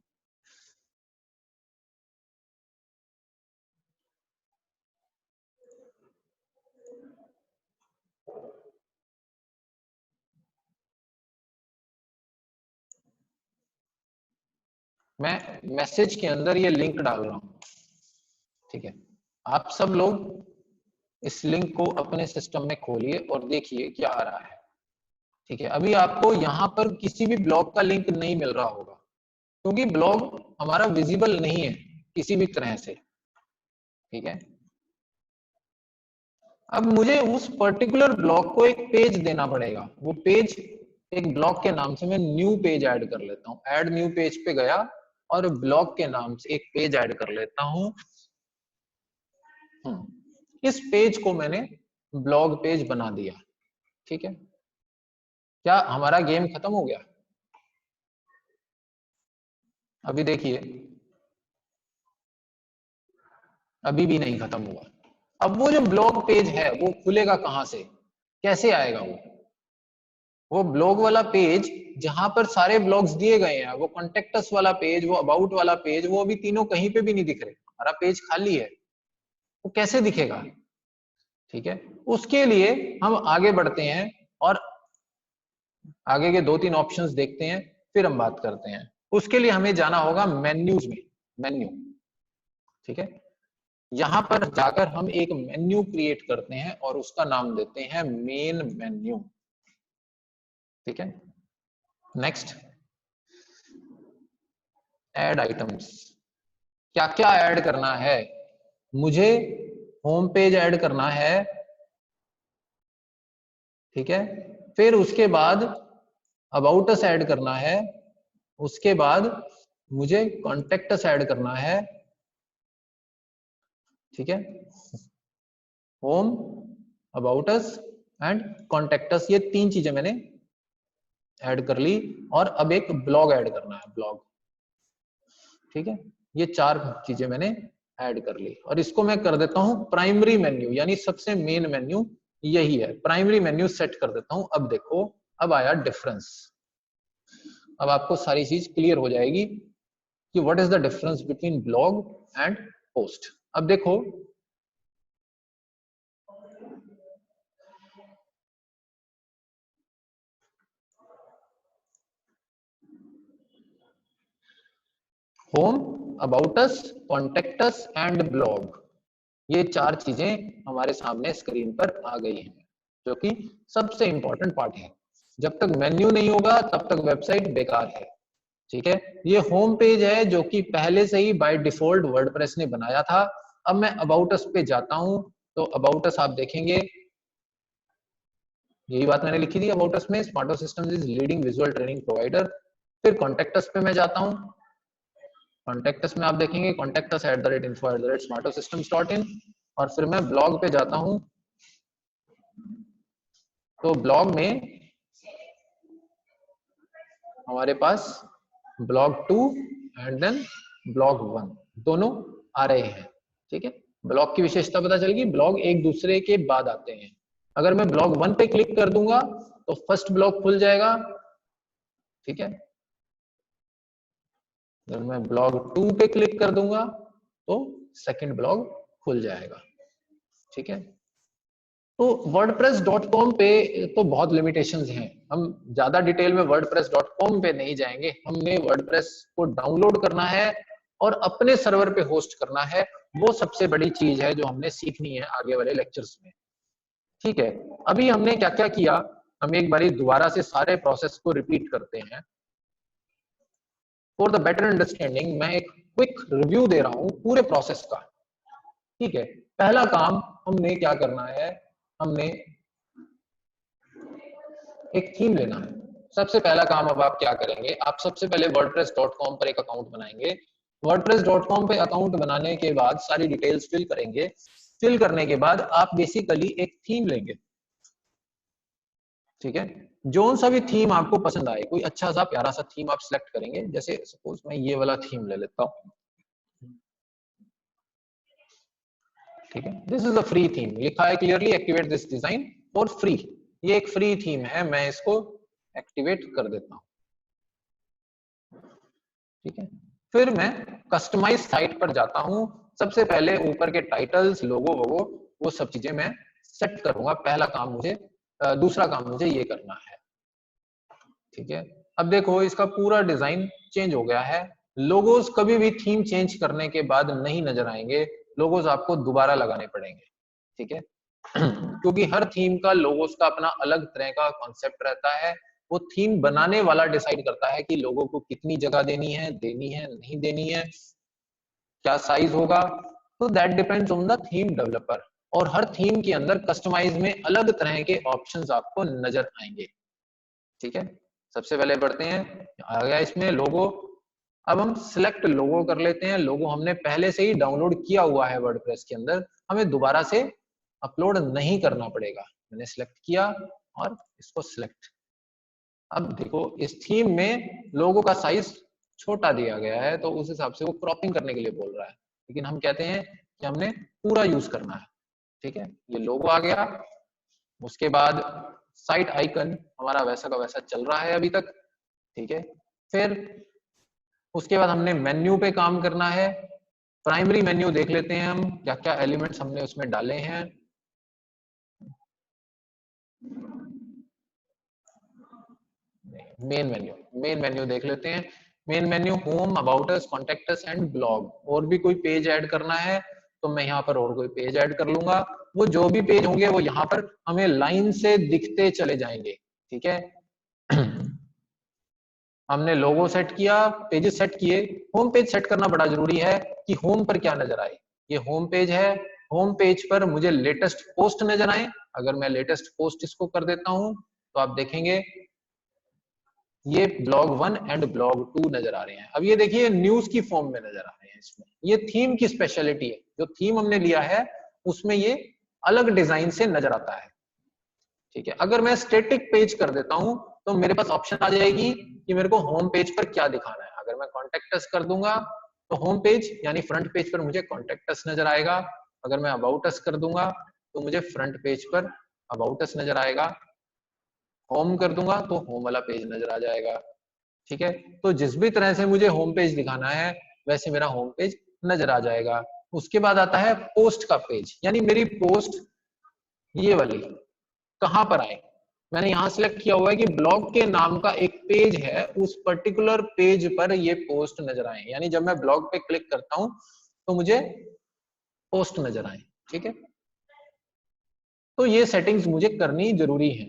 मैं मैसेज के अंदर ये लिंक डाल रहा हूँ, ठीक है। आप सब लोग इस लिंक को अपने सिस्टम में खोलिए और देखिए क्या आ रहा है, ठीक है। अभी आपको यहाँ पर किसी भी ब्लॉग का लिंक नहीं मिल रहा होगा क्योंकि ब्लॉग हमारा विजिबल नहीं है किसी भी तरह से, ठीक है। अब मुझे उस पर्टिकुलर ब्लॉग को एक पेज देना पड़ेगा, वो पेज एक ब्लॉग के नाम से मैं न्यू पेज ऐड कर लेता हूँ, ऐड न्यू पेज पे गया और ब्लॉग के नाम से एक पेज ऐड कर लेता हूँ। इस पेज को मैंने ब्लॉग पेज बना दिया, ठीक है। क्या हमारा गेम खत्म हो गया? अभी देखिए, अभी भी नहीं खत्म हुआ। अब वो जो ब्लॉग पेज है वो खुलेगा कहां से, कैसे आएगा वो ब्लॉग वाला पेज जहां पर सारे ब्लॉग्स दिए गए हैं, वो कॉन्टेक्ट अस वाला पेज, वो अबाउट वाला पेज, वो अभी तीनों कहीं पे भी नहीं दिख रहे, हमारा पेज खाली है, वो कैसे दिखेगा, ठीक है। उसके लिए हम आगे बढ़ते हैं और आगे के 2-3 ऑप्शंस देखते हैं, फिर हम बात करते हैं। उसके लिए हमें जाना होगा मेन्यूज में, मेन्यू, ठीक है। यहां पर जाकर हम एक मेन्यू क्रिएट करते हैं और उसका नाम देते हैं मेन मेन्यू, ठीक है। Next, add items. क्या क्या ऐड करना है मुझे, होम पेज ऐड करना है, ठीक है। फिर उसके बाद अबाउट अस ऐड करना है, उसके बाद मुझे कॉन्टेक्ट अस ऐड करना है, ठीक है। Home, about us and contact us, ये 3 चीजें मैंने ऐड कर ली, और अब एक ब्लॉग ऐड करना है, ब्लॉग। ठीक है, ये 4 चीजें मैंने ऐड कर ली, और इसको मैं कर देता हूं प्राइमरी मेन्यू, यानी सबसे मेन मेन्यू यही है, प्राइमरी मेन्यू सेट कर देता हूं। अब देखो, अब आया डिफरेंस। अब आपको सारी चीज क्लियर हो जाएगी कि what is the difference between blog and post. अब देखो, home, about us, contact us and blog, ये 4 चीजें हमारे सामने स्क्रीन पर आ गई हैं, जो कि सबसे इंपॉर्टेंट पार्ट है। जब तक मेन्यू नहीं होगा तब तक वेबसाइट बेकार है। ठीक है, ये होम पेज है जो कि पहले से ही बाय डिफॉल्ट वर्डप्रेस ने बनाया था। अब मैं अबाउट अस पे जाता हूं, तो अबाउट अस आप देखेंगे, यही बात मैंने लिखी थी अबाउट अस में, Smarto systems is leading visual training provider. फिर कॉन्टेक्ट अस पे मैं जाता हूं, कॉन्टेक्ट अस में आप देखेंगे कॉन्टेक्ट अस @info@smartosystems.in, और फिर मैं ब्लॉग पे जाता हूं, तो ब्लॉग में हमारे पास ब्लॉग 2 एंड देन ब्लॉग 1 दोनों आ रहे हैं। ठीक है, ब्लॉग की विशेषता पता चलेगी, ब्लॉग एक दूसरे के बाद आते हैं। अगर मैं ब्लॉग 1 पे क्लिक कर दूंगा तो फर्स्ट ब्लॉग खुल जाएगा। ठीक है, अगर मैं ब्लॉग 2 पे क्लिक कर दूंगा तो सेकंड ब्लॉग खुल जाएगा। ठीक है, तो wordpress.com पे तो बहुत लिमिटेशंस हैं, हम ज्यादा डिटेल में wordpress.com पे नहीं जाएंगे। हमने वर्डप्रेस को डाउनलोड करना है और अपने सर्वर पे होस्ट करना है, वो सबसे बड़ी चीज है जो हमने सीखनी है आगे वाले लेक्चर्स में। ठीक है, अभी हमने क्या क्या किया, हम एक बारी दोबारा से सारे प्रोसेस को रिपीट करते हैं। फॉर द बेटर अंडरस्टैंडिंग मैं एक क्विक रिव्यू दे रहा हूं पूरे प्रोसेस का। ठीक है, पहला काम हमने क्या करना है, हमने एक थीम लेना है। सबसे पहला काम अब आप क्या करेंगे, आप सबसे पहले wordpress.com पर एक अकाउंट बनाएंगे। wordpress.com पे अकाउंट बनाने के बाद सारी डिटेल्स फिल करेंगे। फिल करने के बाद आप बेसिकली एक थीम लेंगे। ठीक है, जो सा भी थीम आपको पसंद आए, कोई अच्छा सा प्यारा सा थीम आप सिलेक्ट करेंगे। जैसे सपोज मैं ये वाला थीम ले लेता हूँ। ठीक है, this is a free theme, लिखा है clearly activate this design for free. ये एक फ्री थीम है, मैं इसको एक्टिवेट कर देता हूं। ठीक है, फिर मैं कस्टमाइज साइट पर जाता हूं। सबसे पहले ऊपर के टाइटल्स, लोगो वोगो, वो सब चीजें मैं सेट करूंगा। पहला काम मुझे, दूसरा काम मुझे ये करना है। ठीक है, अब देखो इसका पूरा डिजाइन चेंज हो गया है। लोगोस कभी भी थीम चेंज करने के बाद नहीं नजर आएंगे, लोगोस आपको दोबारा लगाने पड़ेंगे। ठीक है, क्योंकि हर थीम का लोगोस का अपना अलग तरह का कॉन्सेप्ट रहता है। वो थीम बनाने वाला डिसाइड करता है कि लोगों को कितनी जगह देनी है नहीं देनी है, क्या साइज होगा, तो that depends on the theme developer. और हर थीम के अंदर कस्टमाइज में अलग तरह के ऑप्शंस आपको नजर आएंगे। ठीक है, सबसे पहले बढ़ते हैं, आ गया इसमें लोगो। अब हम सिलेक्ट लोगो कर लेते हैं। लोगो हमने पहले से ही डाउनलोड किया हुआ है वर्डप्रेस के अंदर, हमें दोबारा से अपलोड नहीं करना पड़ेगा। मैंने सिलेक्ट किया और इसको सिलेक्ट। अब देखो इस थीम में लोगो का साइज छोटा दिया गया है, तो उस हिसाब से वो क्रॉपिंग करने के लिए बोल रहा है, लेकिन हम कहते हैं कि हमने पूरा यूज करना है। ठीक है, ये लोगो आ गया। उसके बाद साइट आइकन हमारा वैसा का वैसा चल रहा है अभी तक। ठीक है, फिर उसके बाद हमने मेन्यू पे काम करना है। प्राइमरी मेन्यू देख लेते हैं हम, क्या क्या एलिमेंट्स हमने उसमें डाले हैं। मेन मेन्यू देख लेते हैं। Main menu home, about us, contact us and blog. और भी कोई पेज ऐड करना है तो मैं यहाँ पर और कोई पेज ऐड कर लूंगा। वो जो भी पेज होंगे वो यहाँ पर हमें लाइन से दिखते चले जाएंगे। ठीक है, हमने लोगो सेट किया, पेजेस सेट किए। होम पेज सेट करना बड़ा जरूरी है कि होम पर क्या नजर आए। ये होम पेज है, होम पेज पर मुझे लेटेस्ट पोस्ट नजर आए। अगर मैं लेटेस्ट पोस्ट इसको कर देता हूं तो आप देखेंगे ये ब्लॉग 1 एंड ब्लॉग 2 नजर आ रहे हैं। अब ये देखिए न्यूज की फॉर्म में नजर आ रहे हैं। इसमें ये थीम की स्पेशलिटी है, जो थीम हमने लिया है उसमें ये अलग डिजाइन से नजर आता है। ठीक है, अगर मैं स्टैटिक पेज कर देता हूं तो मेरे पास ऑप्शन आ जाएगी कि मेरे को होम पेज पर क्या दिखाना है। अगर मैं कॉन्टेक्ट अस कर दूंगा तो होम पेज यानी फ्रंट पेज पर मुझे कॉन्टेक्ट अस नजर आएगा। अगर मैं अबाउट अस कर दूंगा तो मुझे फ्रंट पेज पर अबाउट अस नजर आएगा। होम कर दूंगा तो होम वाला पेज नजर आ जाएगा। ठीक है, तो जिस भी तरह से मुझे होम पेज दिखाना है वैसे मेरा होम पेज नजर आ जाएगा। उसके बाद आता है पोस्ट का पेज, यानी मेरी पोस्ट ये वाली कहां पर आए। मैंने यहां सेलेक्ट किया हुआ है कि ब्लॉग के नाम का एक पेज है, उस पर्टिकुलर पेज पर ये पोस्ट नजर आए, यानी जब मैं ब्लॉग पे क्लिक करता हूं तो मुझे पोस्ट नजर आए। ठीक है, तो ये सेटिंग्स मुझे करनी जरूरी है।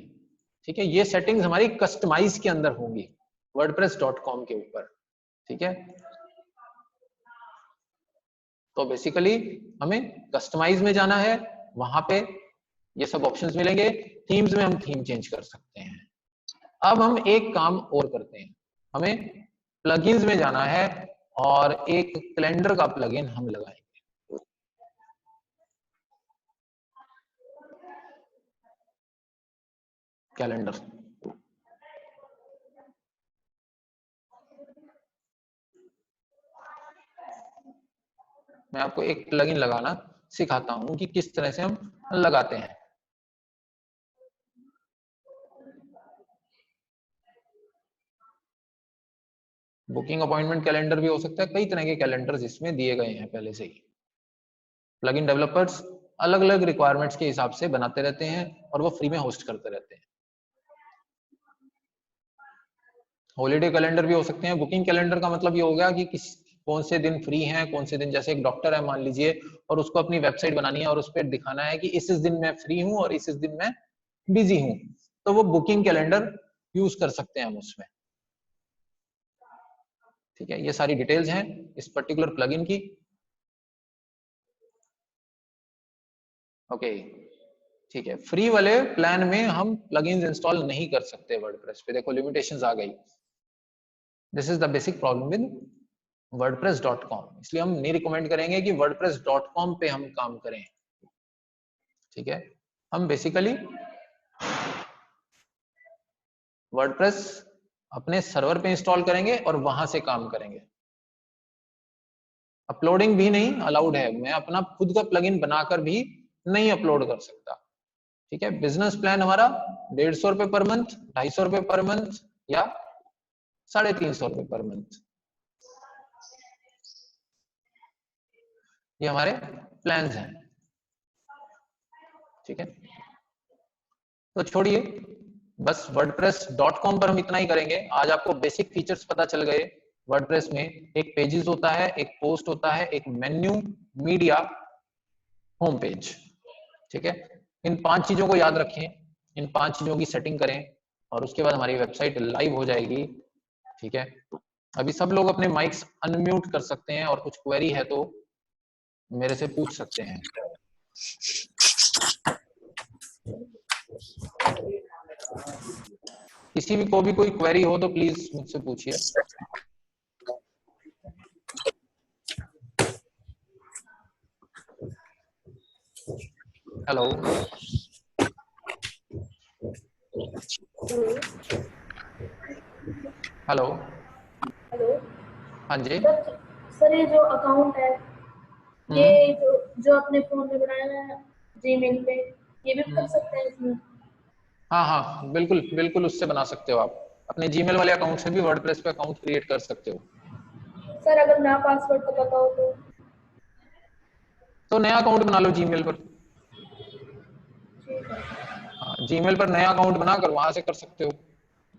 ठीक है, ये सेटिंग्स हमारी कस्टमाइज के अंदर होंगी wordpress.com के ऊपर। ठीक है, तो बेसिकली हमें कस्टमाइज में जाना है, वहां पे ये सब ऑप्शंस मिलेंगे। थीम्स में हम थीम चेंज कर सकते हैं। अब हम एक काम और करते हैं, हमें प्लगइन्स में जाना है और एक कैलेंडर का प्लगइन हम लगाएंगे। कैलेंडर मैं आपको एक प्लगइन लगाना सिखाता हूं कि किस तरह से हम लगाते हैं। बुकिंग अपॉइंटमेंट कैलेंडर भी हो सकता है, कई तरह के कैलेंडर्स इसमें दिए गए हैं पहले से ही। प्लगइन डेवलपर्स अलग अलग रिक्वायरमेंट्स के हिसाब से बनाते रहते हैं और वो फ्री में होस्ट करते रहते हैं। हॉलीडे कैलेंडर भी हो सकते हैं। बुकिंग कैलेंडर का मतलब ये हो गया कि किस कौन से दिन फ्री हैं, कौन से दिन, जैसे एक डॉक्टर है मान लीजिए और उसको अपनी वेबसाइट बनानी है और उस पर दिखाना है कि इस दिन मैं फ्री हूं और इस दिन मैं बिजी हूं, तो वो बुकिंग कैलेंडर यूज कर सकते हैं हम उसमें। ठीक है, ये सारी डिटेल्स हैं इस पर्टिकुलर प्लगइन की। ओके, ठीक है, फ्री वाले प्लान में हम प्लगइन्स इंस्टॉल नहीं कर सकते वर्डप्रेस पे। देखो लिमिटेशंस आ गई। This is the basic problem with wordpress.com, इसलिए हम नहीं रिकमेंड करेंगे कि wordpress.com पे हम काम करें। ठीक है, हम बेसिकली वर्डप्रेस अपने सर्वर पे इंस्टॉल करेंगे और वहां से काम करेंगे। अपलोडिंग भी नहीं अलाउड है, मैं अपना खुद का प्लगइन बनाकर भी नहीं अपलोड कर सकता। ठीक है, बिजनेस प्लान हमारा 150 रुपए पर मंथ, 250 रुपए पर मंथ या 350 रुपए पर मंथ, ये हमारे प्लान्स हैं। ठीक है, तो छोड़िए, बस wordpress.com पर हम इतना ही करेंगे। आज आपको बेसिक फीचर्स पता चल गए। वर्डप्रेस में एक पेजेस होता है, एक पोस्ट होता है, एक मेन्यू, मीडिया, होम पेज। ठीक है, इन 5 चीजों को याद रखें, इन 5 चीजों की सेटिंग करें और उसके बाद हमारी वेबसाइट लाइव हो जाएगी। ठीक है, अभी सब लोग अपने माइक्स अनम्यूट कर सकते हैं और कुछ क्वेरी है तो मेरे से पूछ सकते हैं। किसी भी को भी कोई क्वेरी हो तो प्लीज मुझसे पूछिए। हेलो हेलो हेलो हाँ जी। सर, ये जो अकाउंट है, ये जो अपने फोन में बनाया है जीमेल पे, ये भी कर सकते हैं इसमें? हाँ हाँ बिल्कुल बिल्कुल, उससे बना सकते हो। आप अपने जीमेल वाले अकाउंट से भी वर्डप्रेस पे अकाउंट क्रिएट कर सकते हो। सर, अगर नया पासवर्ड का पता हो तो नया अकाउंट बना लो जीमेल पर। ठीक है। हाँ, जीमेल पर नया अकाउंट बनाकर वहां से कर सकते हो।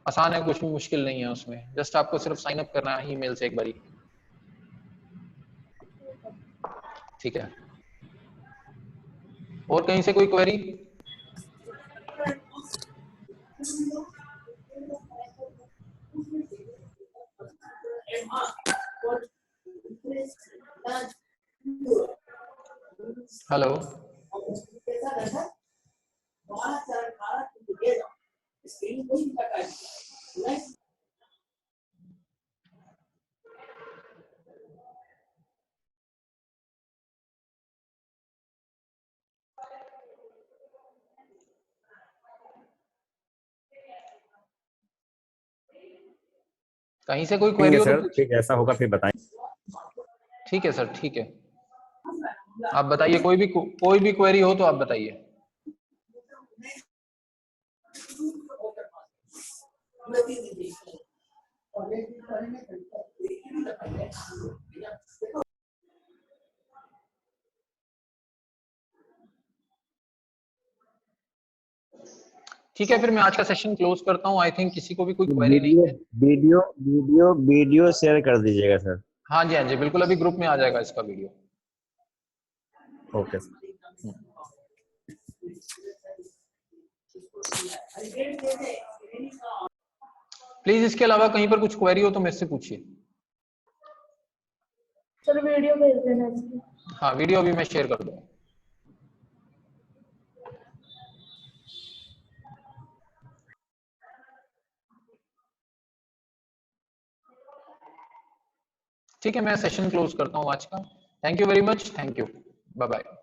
आसान है, कुछ भी मुश्किल नहीं है उसमें, जस्ट आपको सिर्फ साइन अप करना है ईमेल से एक बारी। ठीक है, और कहीं से कोई क्वेरी? हेलो कहीं से कोई ठीक क्वेरी है हो तो सर, पूछिए। ठीक ऐसा होगा फिर बताएं। ठीक है सर, ठीक है, आप बताइए, कोई भी क्वेरी हो तो आप बताइए। ठीक है, फिर मैं आज का सेशन क्लोज करता हूँ। आई थिंक किसी को भी कोई क्वेरी नहीं वीडियो है। वीडियो वीडियो वीडियो शेयर कर दीजिएगा सर। हाँ जी, हाँ जी, बिल्कुल, अभी ग्रुप में आ जाएगा इसका वीडियो। Okay sir. प्लीज इसके अलावा कहीं पर कुछ क्वेरी हो तो मेरे से पूछिए। सर वीडियो भेज देना इसकी। हाँ, वीडियो अभी मैं शेयर कर दूंगा। ठीक है, मैं सेशन क्लोज करता हूँ आज का। Thank you very much, thank you, bye bye.